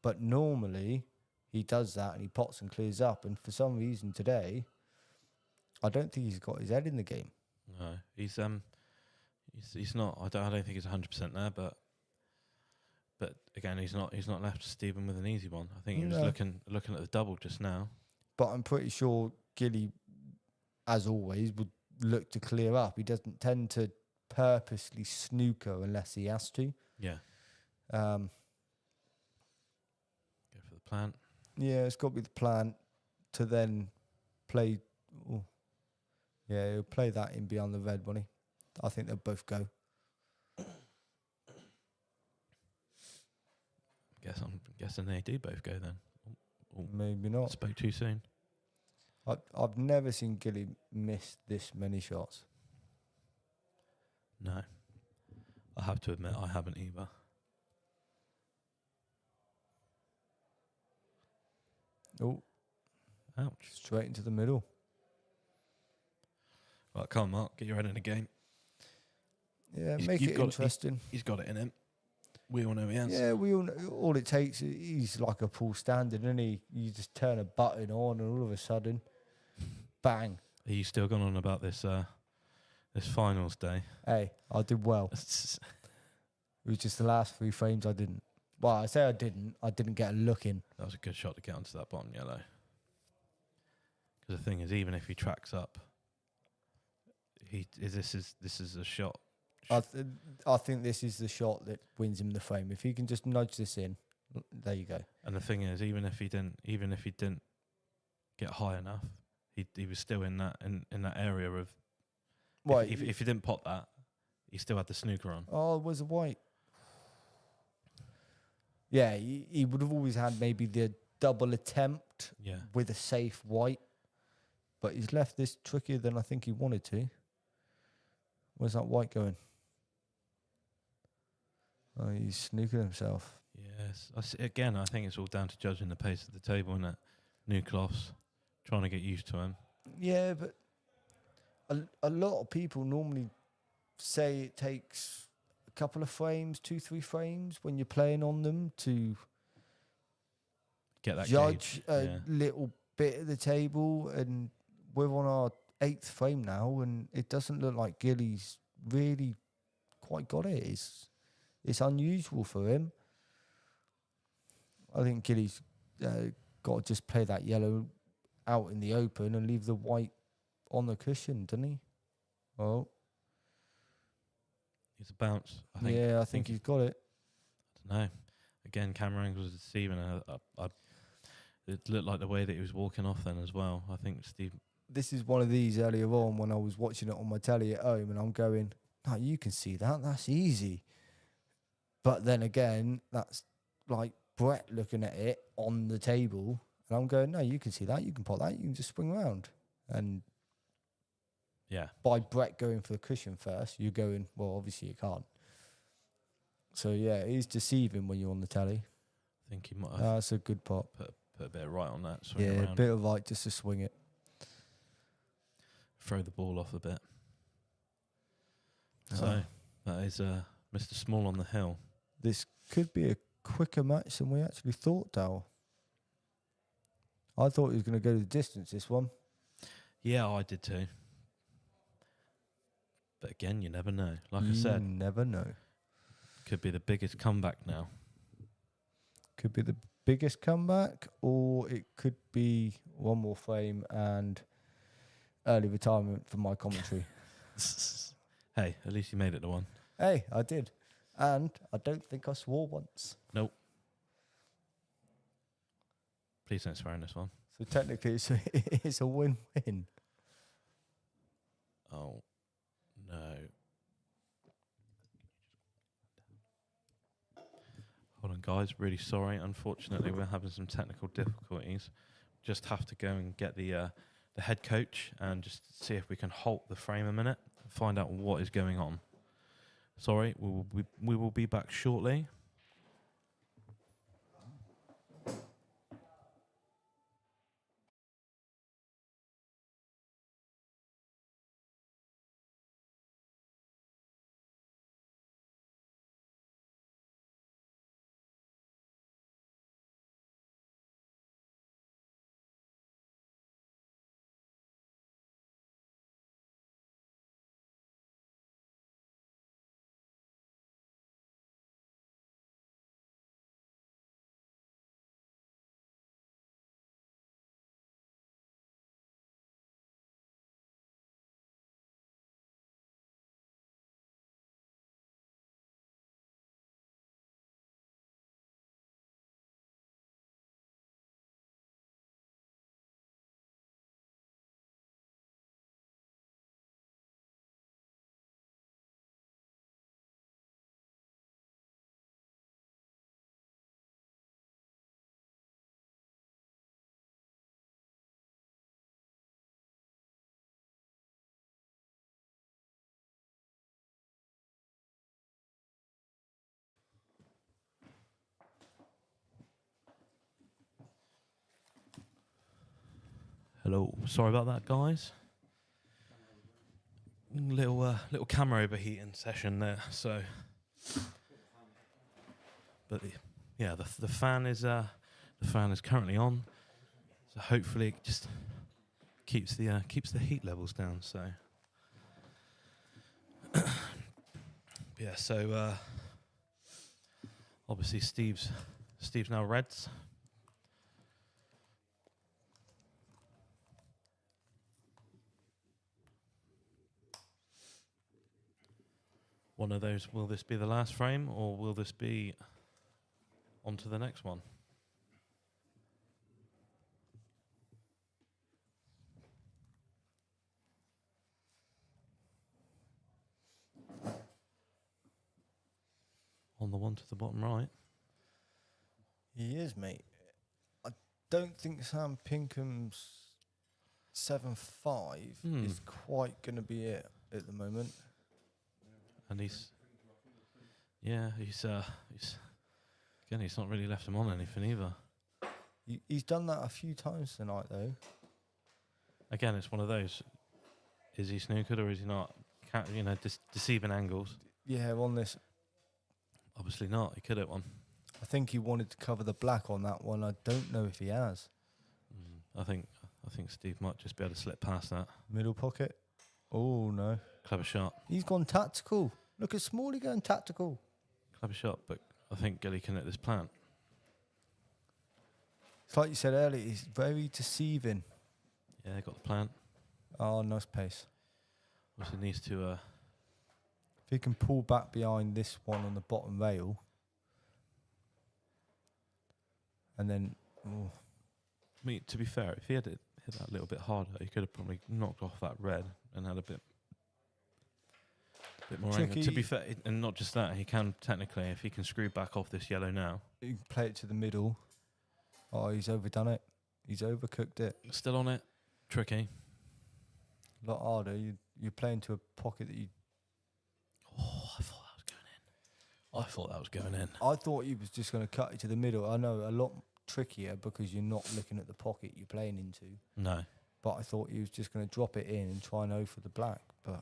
But normally he does that and he pots and clears up. And for some reason today, I don't think he's got his head in the game. No, he's not. I don't think he's 100% there, but again, he's not left Stephen with an easy one. I think he was looking at the double just now. But I'm pretty sure Gilly, as always, would look to clear up. He doesn't tend to purposely snooker unless he has to. Yeah. Go for the plant. Yeah, it's got to be the plan to then play. Oh, yeah, he'll play that in beyond the red, won't he? I think they'll both go. I'm guessing they do both go then. Maybe not. Spoke too soon. I've never seen Gilly miss this many shots. No. I have to admit, I haven't either. Oh. Ouch. Straight into the middle. Right, come on, Mark. Get your head in the game. Yeah, make it interesting. He's got it in him. We all know he has. Yeah, we all know. All it takes, he's like a Paul Standard, isn't he? You just turn a button on and all of a sudden, bang. Are you still going on about this this finals day? Hey, I did well. It was just the last 3 frames I didn't. Well, I say I didn't get a look in. That was a good shot to get onto that bottom yellow. Because the thing is, even if he tracks up, this is a shot. I think this is the shot that wins him the frame. If he can just nudge this in, there you go. And the thing is, even if he didn't get high enough, he was still in that area of. Well, if he didn't pot that, he still had the snooker on. Oh, it was a white. Yeah, he would have always had maybe the double attempt with a safe white, but he's left this trickier than I think he wanted to. Where's that white going? Oh, he's snooking himself. Yes. Again, I think it's all down to judging the pace of the table, isn't it? New cloths, trying to get used to him. Yeah, but a lot of people normally say it takes a couple of frames, 2-3 frames when you're playing on them to get that judge a little bit of the table. And we're on our 8th frame now, and it doesn't look like Gilly's really quite got it. It's unusual for him. I think Gilly's got to just play that yellow out in the open and leave the white on the cushion, doesn't he? Oh. It's a bounce, I think. Yeah, I think he's got it. I don't know. Again, camera angles was deceiving. It looked like the way that he was walking off then as well. I think Steve... This is one of these earlier on when I was watching it on my telly at home, and I'm going, no, you can see that. That's easy. But then again, that's like Brett looking at it on the table, and I'm going, no, you can see that. You can pot that. You can just swing around. And by Brett going for the cushion first, you're going, well, obviously you can't. So, yeah, it is deceiving when you're on the telly. I think he might have that's a good pot. Put a bit of right on that. Swing around. A bit of right just to swing it. Throw the ball off a bit. So, that is Mr. Small on the hill. This could be a quicker match than we actually thought, Dal. I thought he was going to go the distance, this one. Yeah, I did too. But again, you never know. Like I said. You never know. Could be the biggest comeback now. Could be the biggest comeback, or it could be one more frame and early retirement for my commentary. Hey, at least you made it to one. Hey, I did. And I don't think I swore once. Nope. Please don't swear in this one. So technically it's a win-win. Oh, no. guys. Really sorry. Unfortunately, we're having some technical difficulties. Just have to go and get the head coach and just see if we can halt the frame a minute and find out what is going on. Sorry, we will be back shortly. Hello, sorry about that, guys. Little camera overheating session there. So, but the fan is currently on. So hopefully it just keeps the heat levels down. So yeah. So obviously Steve's now reds. One of those, will this be the last frame or will this be on to the next one? On the one to the bottom right. He is, mate. I don't think Sam Pinkham's 7.5 is quite going to be it at the moment. And he's not really left him on anything either. He's done that a few times tonight, though. Again, it's one of those. Is he snookered or is he not? Deceiving angles. Yeah, on this. Obviously not. He could hit one. I think he wanted to cover the black on that one. I don't know if he has. I think Steve might just be able to slip past that. Middle pocket. Oh, no. Clever shot. He's gone tactical. Look at Smalley going tactical. Clever shot, but I think Gilly can hit this plant. It's like you said earlier, he's very deceiving. Yeah, got the plant. Oh, nice pace. Also needs to... if he can pull back behind this one on the bottom rail. And then... Oh. I mean, to be fair, if he had hit that a little bit harder, he could have probably knocked off that red and had a bit more angle. To be fair, and not just that, he can technically, if he can screw back off this yellow now. He can play it to the middle. Oh, he's overdone it. He's overcooked it. Still on it. Tricky. A lot harder. You're playing to a pocket that you... Oh, I thought that was going in. I thought that was going in. I thought he was just going to cut it to the middle. I know, a lot trickier because you're not looking at the pocket you're playing into. No. But I thought he was just going to drop it in and try and go for the black. But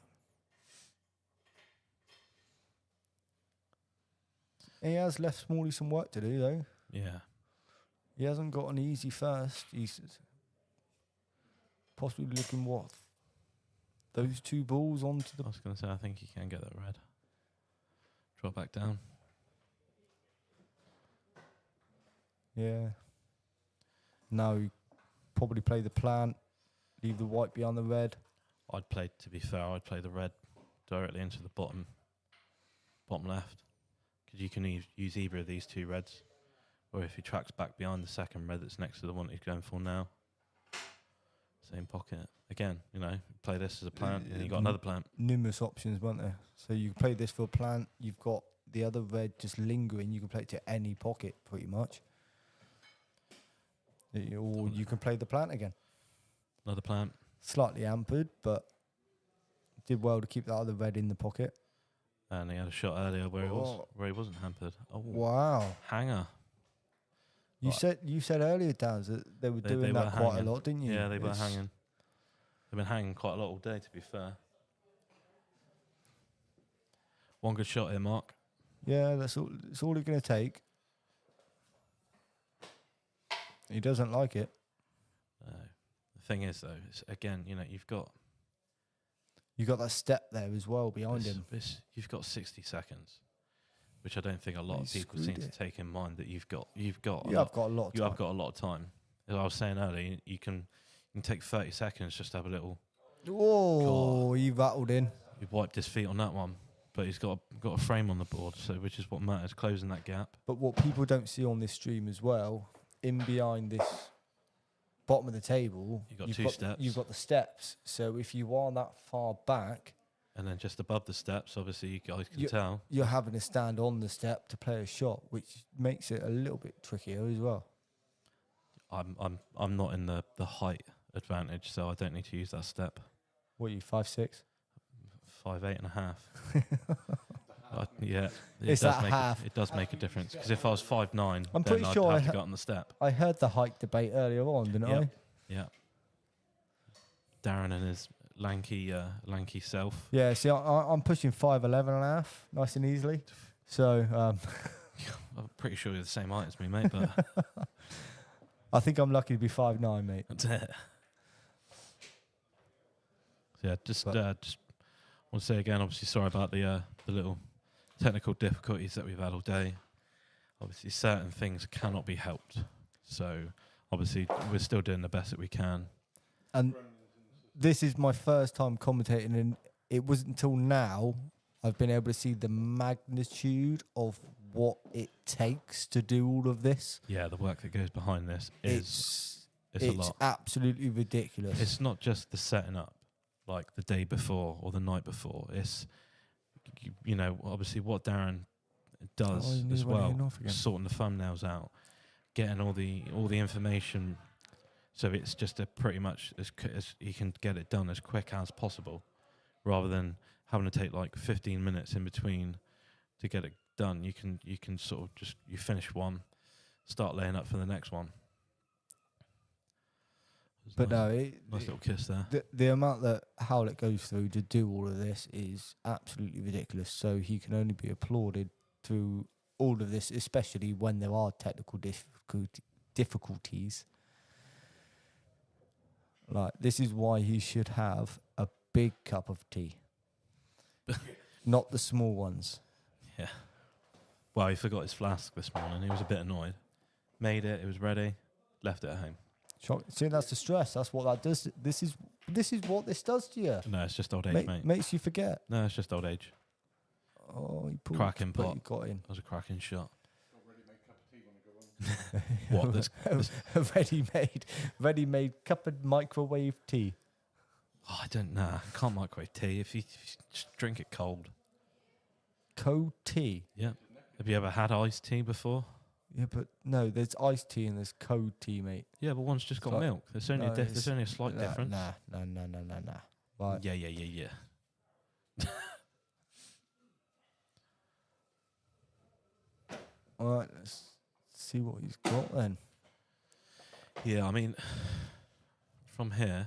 he has left Smalley some work to do, though. Yeah. He hasn't got an easy first. He's possibly looking those two balls onto the... I was going to say, I think he can get that red. Drop back down. Yeah. Now you probably play the plant, leave the white behind the red. To be fair, I'd play the red directly into the bottom left. Because you can use either of these two reds. Or if he tracks back behind the second red that's next to the one he's going for now. Same pocket. Again, play this as a plant and you got another plant. Numerous options, weren't there? So you play this for a plant, you've got the other red just lingering, you can play it to any pocket pretty much. Or you can play the plant again. Another plant. Slightly hampered, but did well to keep that other red in the pocket. And he had a shot earlier where he wasn't hampered. Oh, Wow. Hanger. You said earlier, Downs, that they were doing that quite a lot, didn't you? Yeah, they were hanging. They've been hanging quite a lot all day, to be fair. One good shot here, Mark. Yeah, that's all. It's all it's going to take. He doesn't like it. The thing is, though, it's, again, you've got that step there as well behind him. You've got 60 seconds, which I don't think a lot of people seem to take in mind that you've got a lot of time. As I was saying earlier, you can take 30 seconds just to have a little. Oh, he rattled in. He wiped his feet on that one, but he's got a frame on the board, so which is what matters, closing that gap. But what people don't see on this stream as well, in behind this bottom of the table, you've got the steps. So if you are that far back, and then just above the steps, obviously you guys can tell you're having to stand on the step to play a shot, which makes it a little bit trickier as well. I'm not in the height advantage, so I don't need to use that step. What are you, 5'6"? 5'8.5". Yeah, it does make a difference, because if I was 5'9", I'm pretty sure I'd have to go on the step. I heard the height debate earlier on, didn't I? Yeah. Darren and his lanky self. Yeah, see, I'm pushing 5'11.5", nice and easily. So I'm pretty sure you're the same height as me, mate. But I think I'm lucky to be 5'9", mate. That's it. So yeah, just want to say again, obviously sorry about the little technical difficulties that we've had all day. Obviously, certain things cannot be helped. So obviously, we're still doing the best that we can. And this is my first time commentating, and it wasn't until now I've been able to see the magnitude of what it takes to do all of this. Yeah, the work that goes behind this is a lot. It's absolutely ridiculous. It's not just the setting up, like the day before or the night before. It's, obviously what Darren does as well, sorting the thumbnails out, getting all the information, so it's just pretty much as he can get it done as quick as possible, rather than having to take like 15 minutes in between to get it done. You can sort of just, you finish one, start laying up for the next one. But nice little kiss there. The amount that Howlett goes through to do all of this is absolutely ridiculous. So he can only be applauded through all of this, especially when there are technical difficulties. Like, this is why he should have a big cup of tea, not the small ones. Yeah. Well, he forgot his flask this morning. He was a bit annoyed. Made it. It was ready. Left it at home. See, that's the stress. That's what that does. This is what this does to you. No, it's just old age, mate. Makes you forget. No, it's just old age. Oh, he pulled. Cracking pot. He got in. That was a cracking shot. What? This a ready-made cup of microwave tea. Oh, I don't know. I can't microwave tea if you just drink it cold. Cold tea. Yeah. Have you ever had iced tea before? Yeah, but no, there's iced tea and there's cold tea, mate. Yeah, but one's just got milk. There's only a slight difference. Nah. Right. Yeah. All right, let's see what he's got then. Yeah, I mean, from here,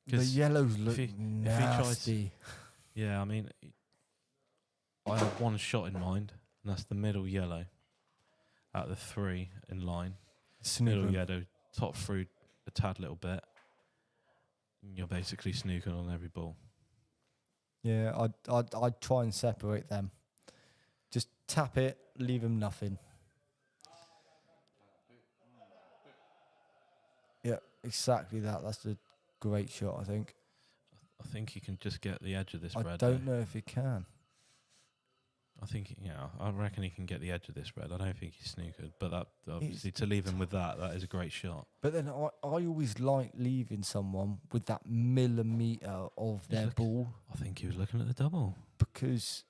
the yellows look nasty. Yeah, I mean, I have one shot in mind, and that's the middle yellow. Out of the three in line, middle yellow, top through a tad little bit. You're basically snooking on every ball. Yeah, I'd try and separate them. Just tap it, leave him nothing. Yeah, exactly that. That's a great shot, I think. I think he can just get the edge of this red. I don't know if he can. I reckon he can get the edge of this red. I don't think he's snookered, but that obviously to leave him with that is a great shot. But then I always like leaving someone with that millimetre of their ball. I think he was looking at the double. Because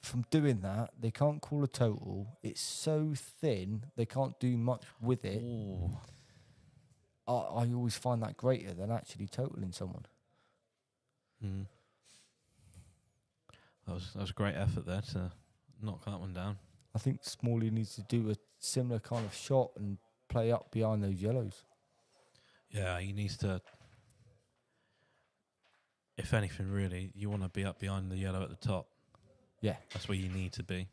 from doing that, they can't call a total. It's so thin, they can't do much with it. Ooh. I always find that greater than actually totaling someone. Mm. That was a great effort there to knock that one down. I think Smalley needs to do a similar kind of shot and play up behind those yellows. Yeah, he needs to. If anything, really, you want to be up behind the yellow at the top. Yeah. That's where you need to be.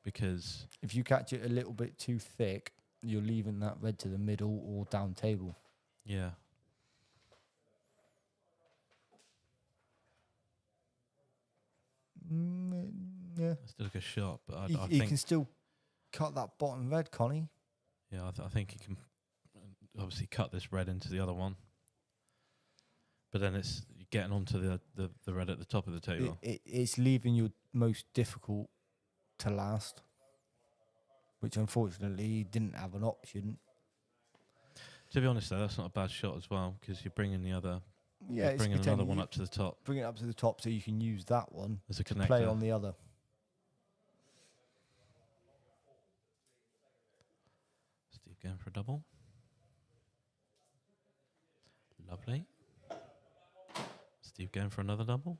Because If you catch it a little bit too thick, you're leaving that red to the middle or down table. yeah. Yeah. Still a good shot, but I You think can still cut that bottom red, Connie. yeah, I think he can obviously cut this red into the other one. But then it's getting onto the red at the top of the table. It's leaving your most difficult to last, which unfortunately he didn't have an option. To be honest, though, that's not a bad shot as well, because you're bringing the other, Yeah, you're bringing another one up to the top Bring it up to the top so you can use that one as a to connector. play on the other. Steve going for a double. Lovely. Steve going for another double.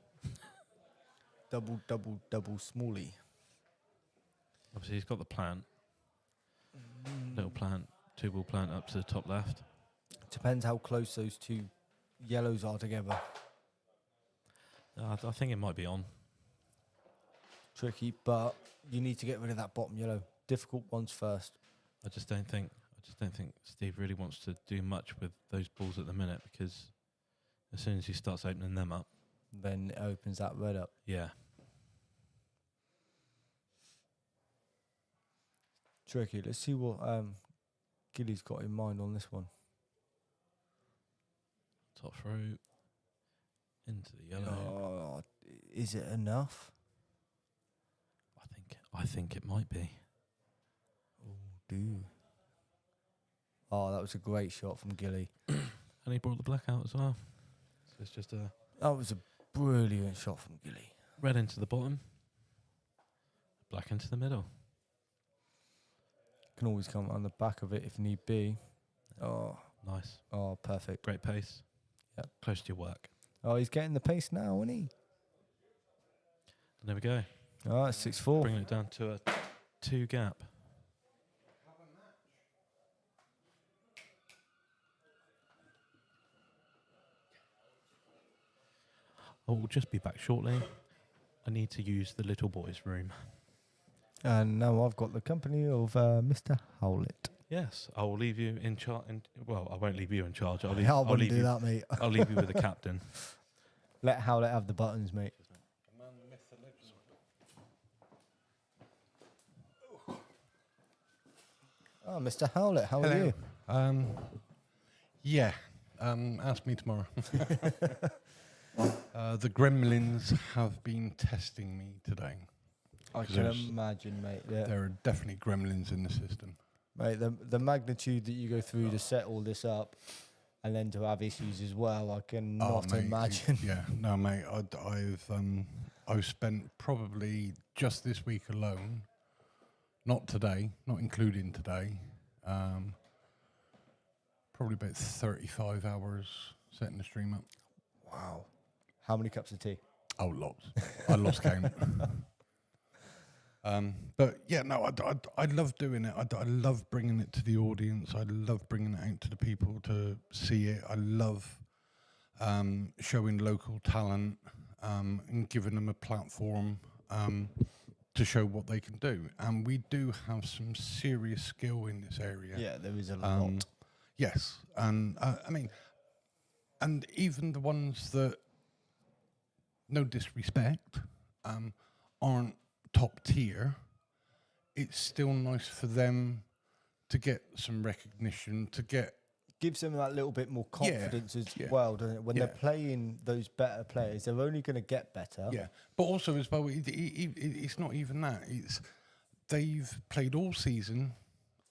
Double, double, double, Smalley. Obviously, he's got the plant. Little plant, 2-ball plant up to the top left. Depends how close those two yellows are together. I think it might be on. Tricky, but you need to get rid of that bottom yellow. Difficult ones first. I just don't think Steve really wants to do much with those balls at the minute, because as soon as he starts opening them up, Then it opens that red up. yeah. Tricky. Let's see what Gilly's got in mind on this one. Top throw into the yellow. Oh, is it enough? I think it might be. Oh, dude. Oh, that was a great shot from Gilly. And he brought the black out as well. So it's just a That was a brilliant shot from Gilly. red into the bottom, black into the middle. Can always come on the back of it if need be. Oh, Nice. oh, perfect. Great pace. Yep. Close to your work. Oh, he's getting the pace now, isn't he? And there we go. All right, 6-4. Bringing it down to a 2 gap. I will just be back shortly. I need to use the little boy's room. And now I've got the company of Mr. Howlett. Yes, I will leave you in charge. Well, I won't leave you in charge. I wouldn't do that, mate. I'll leave you with the captain. Let Howlett have the buttons, mate. Oh, Mr. Howlett, how are you? Yeah, ask me tomorrow. The gremlins have been testing me today. I can imagine, mate. Yeah. There are definitely gremlins in the system. Mate, the magnitude that you go through to set all this up and then to have issues as well, I cannot imagine. Yeah, no, mate. I've spent probably just this week alone, not today, not including today, probably about 35 hours setting the stream up. Wow. How many cups of tea? Oh, lots. I lost count. But yeah, no, I love doing it. I love bringing it to the audience. I love bringing it out to the people to see it. I love showing local talent and giving them a platform to show what they can do. And we do have some serious skill in this area. Yeah, there is a lot. Yes, and I mean, and even the ones that, no disrespect, aren't top tier, it's still nice for them to get some recognition, to get... Gives them that little bit more confidence as yeah. well, doesn't it? When they're playing those better players, they're only going to get better. Yeah, but also as well, it's not even that. It's they've played all season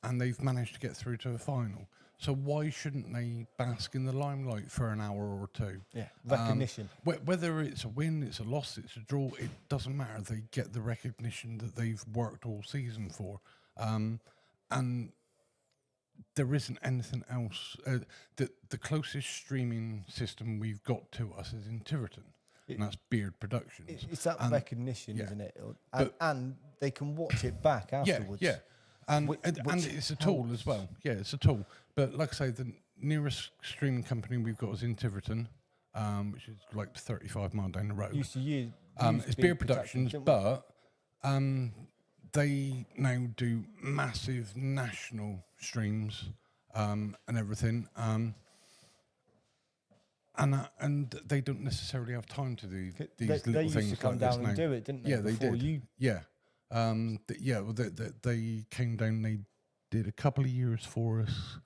and they've managed to get through to a final. So why shouldn't they bask in the limelight for an hour or two? Yeah, recognition. Whether it's a win, it's a loss, it's a draw, it doesn't matter. They get the recognition that they've worked all season for. And there isn't anything else. The closest streaming system we've got to us is in Tiverton, and that's Beard Productions. It's that recognition, yeah. isn't it? And they can watch it back afterwards. Yeah. And Which it's a tool as well. Yeah, it's a tool. But like I say, the nearest streaming company we've got is in Tiverton, which is like 35 miles down the road. Used to use It's Beard Productions, but they now do massive national streams and everything. And they don't necessarily have time to do these little they things used to come like down this and now. do it, didn't they? Yeah, they before did. You, Yeah. Well, they came down. They did a couple of years for us,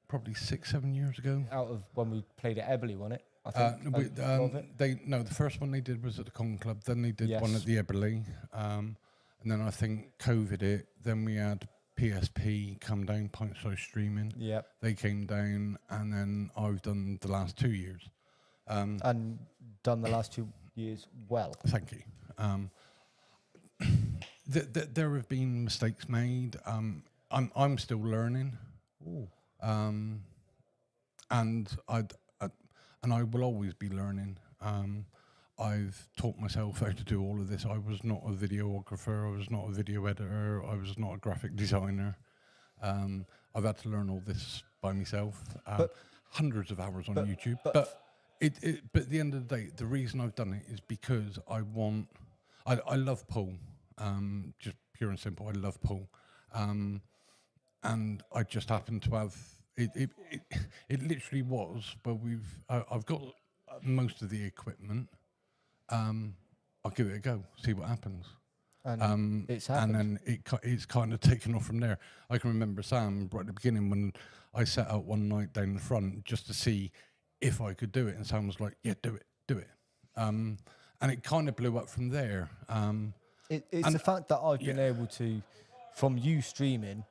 probably 6-7 years ago. out of when we played at Eberley, wasn't it? I think. The first one they did was at the Con Club. Then they did one Yes. at the Eberley, and then I think COVID hit. Then we had PSP come down, Pint Size Streaming. Yeah. They came down, and then I've done the last 2 years. And done the last 2 years well. Thank you. There have been mistakes made. I'm still learning, and I will always be learning. I've taught myself how to do all of this. I was not a videographer. I was not a video editor. I was not a graphic designer. I've had to learn all this by myself. Hundreds of hours on YouTube. But at the end of the day, the reason I've done it is because I love pool. Just pure and simple. I love pool. And I just happen to have it literally was, but I've got most of the equipment. I'll give it a go, see what happens. And it's happened. And then it's kind of taken off from there. I can remember Sam right at the beginning when I set out one night down the front just to see if I could do it, and Sam was like, "Yeah, do it." And it kind of blew up from there. It's the fact that I've been able to, from you streaming,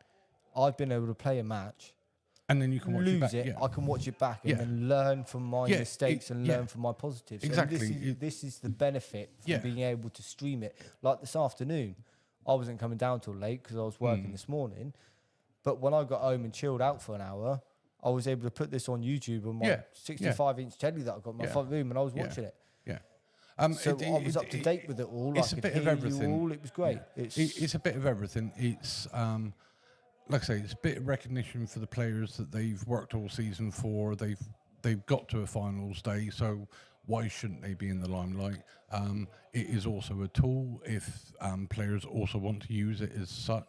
I've been able to play a match, and then you can watch it back. I can watch it back and then learn from my mistakes and learn from my positives. Exactly. And this is the benefit from being able to stream it. Like this afternoon, I wasn't coming down till late because I was working this morning. But when I got home and chilled out for an hour, I was able to put this on YouTube on my 65-inch telly that I've got in my front room, and I was watching it. So I was up to date with it all. It's a bit of everything. It was great. It's a bit of everything. It's like I say, it's a bit of recognition for the players that they've worked all season for. They've got to a finals day, so why shouldn't they be in the limelight? It is also a tool if players also want to use it as such.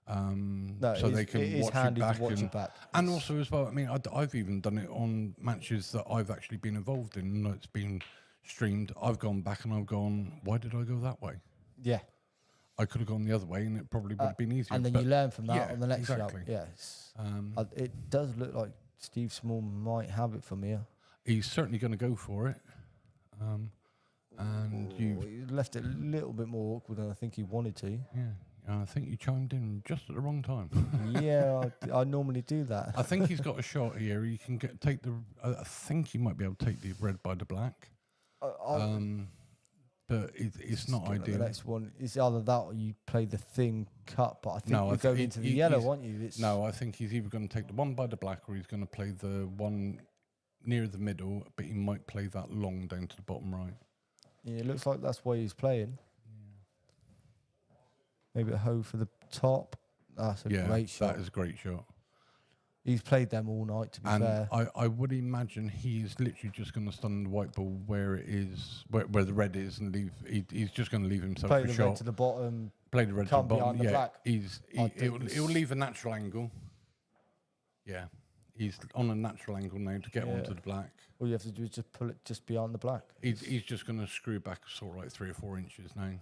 So they can watch it back. And also as well, I mean, I've even done it on matches that I've actually been involved in. It's been streamed. I've gone back and I've gone, why did I go that way? Yeah. I could have gone the other way and it probably would have been easier. And then you learn from that on the next exactly. show. Yes. It does look like Steve Small might have it from here. He's certainly going to go for it. And you left it a little bit more awkward than I think he wanted to. Yeah. I think you chimed in just at the wrong time. Yeah, I normally do that. I think he's got a shot here. He can take the. I think he might be able to take the red by the black. But it's not ideal. The next one is either that or you play the thin cut. But I think you're going into the yellow, aren't you? No, I think he's either going to take the one by the black or he's going to play the one near the middle. But he might play that long down to the bottom right. Yeah, it looks like that's where he's playing. Maybe a hoe for the top. That's a great shot. That is a great shot. He's played them all night, to be fair. I would imagine he is literally just going to stun the white ball where it is, where the red is, and leave. He's just going to leave himself play a the shot. Red to the bottom. Play the red to the bottom. The black. He'll leave a natural angle. Yeah, he's on a natural angle now to get onto the black. All you have to do is just pull it just beyond the black. He's just going to screw back sort of like 3 or 4 inches now.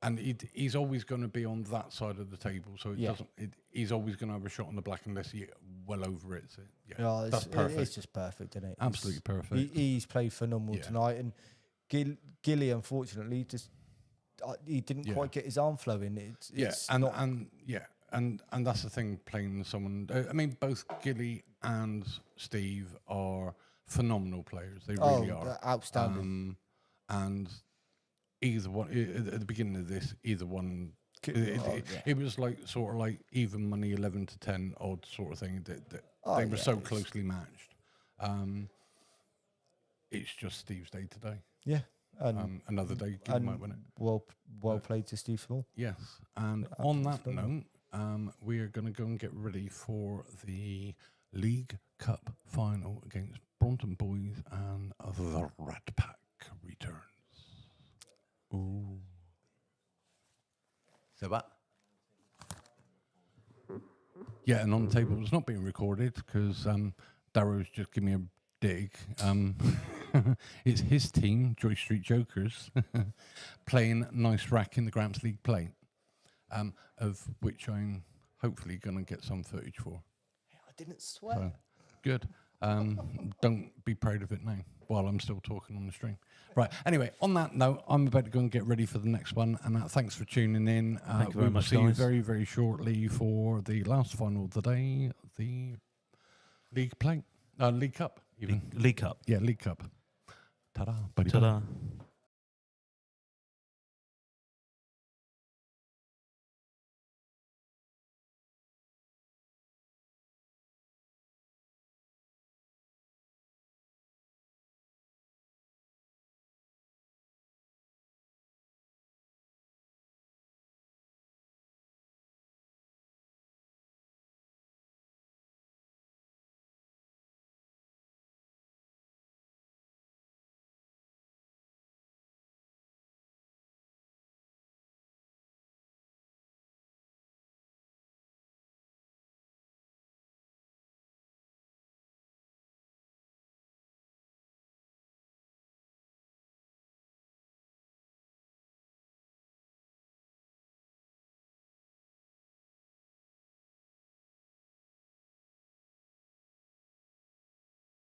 And he's always going to be on that side of the table, so it doesn't. He's always going to have a shot on the black unless he's well over it. So that's perfect. It's just perfect, isn't it? Absolutely perfect. He's played phenomenal tonight, and Gilly, unfortunately, just he didn't quite get his arm flowing. and that's the thing. Playing someone, I mean, both Gilly and Steve are phenomenal players. They really are they're outstanding. And either one at the beginning of this, either one. It was like sort of like even money, 11 to 10 odd sort of thing. They were so closely matched. It's just Steve's day today. Yeah. And another day, Gilly might win it. Well played to Steve Small. Yes, and on that note, we are going to go and get ready for the League Cup final against Braunton Boys, and the Rat Pack returns. Ooh. So what? Yeah, and on the table, it's not being recorded because Darrow's just given me a dig. It's his team, Joy Street Jokers, playing Nice Rack in the Gramps League play, of which I'm hopefully going to get some footage for. I didn't swear. So, good. Don't be proud of it now while I'm still talking on the stream. Right. Anyway, on that note, I'm about to go and get ready for the next one. And thanks for tuning in. Thank you very much, see you guys. very, very shortly for the last final of the day, the League Cup. Even. League Cup. Yeah, League Cup. Ta-da, buddy. Ta-da.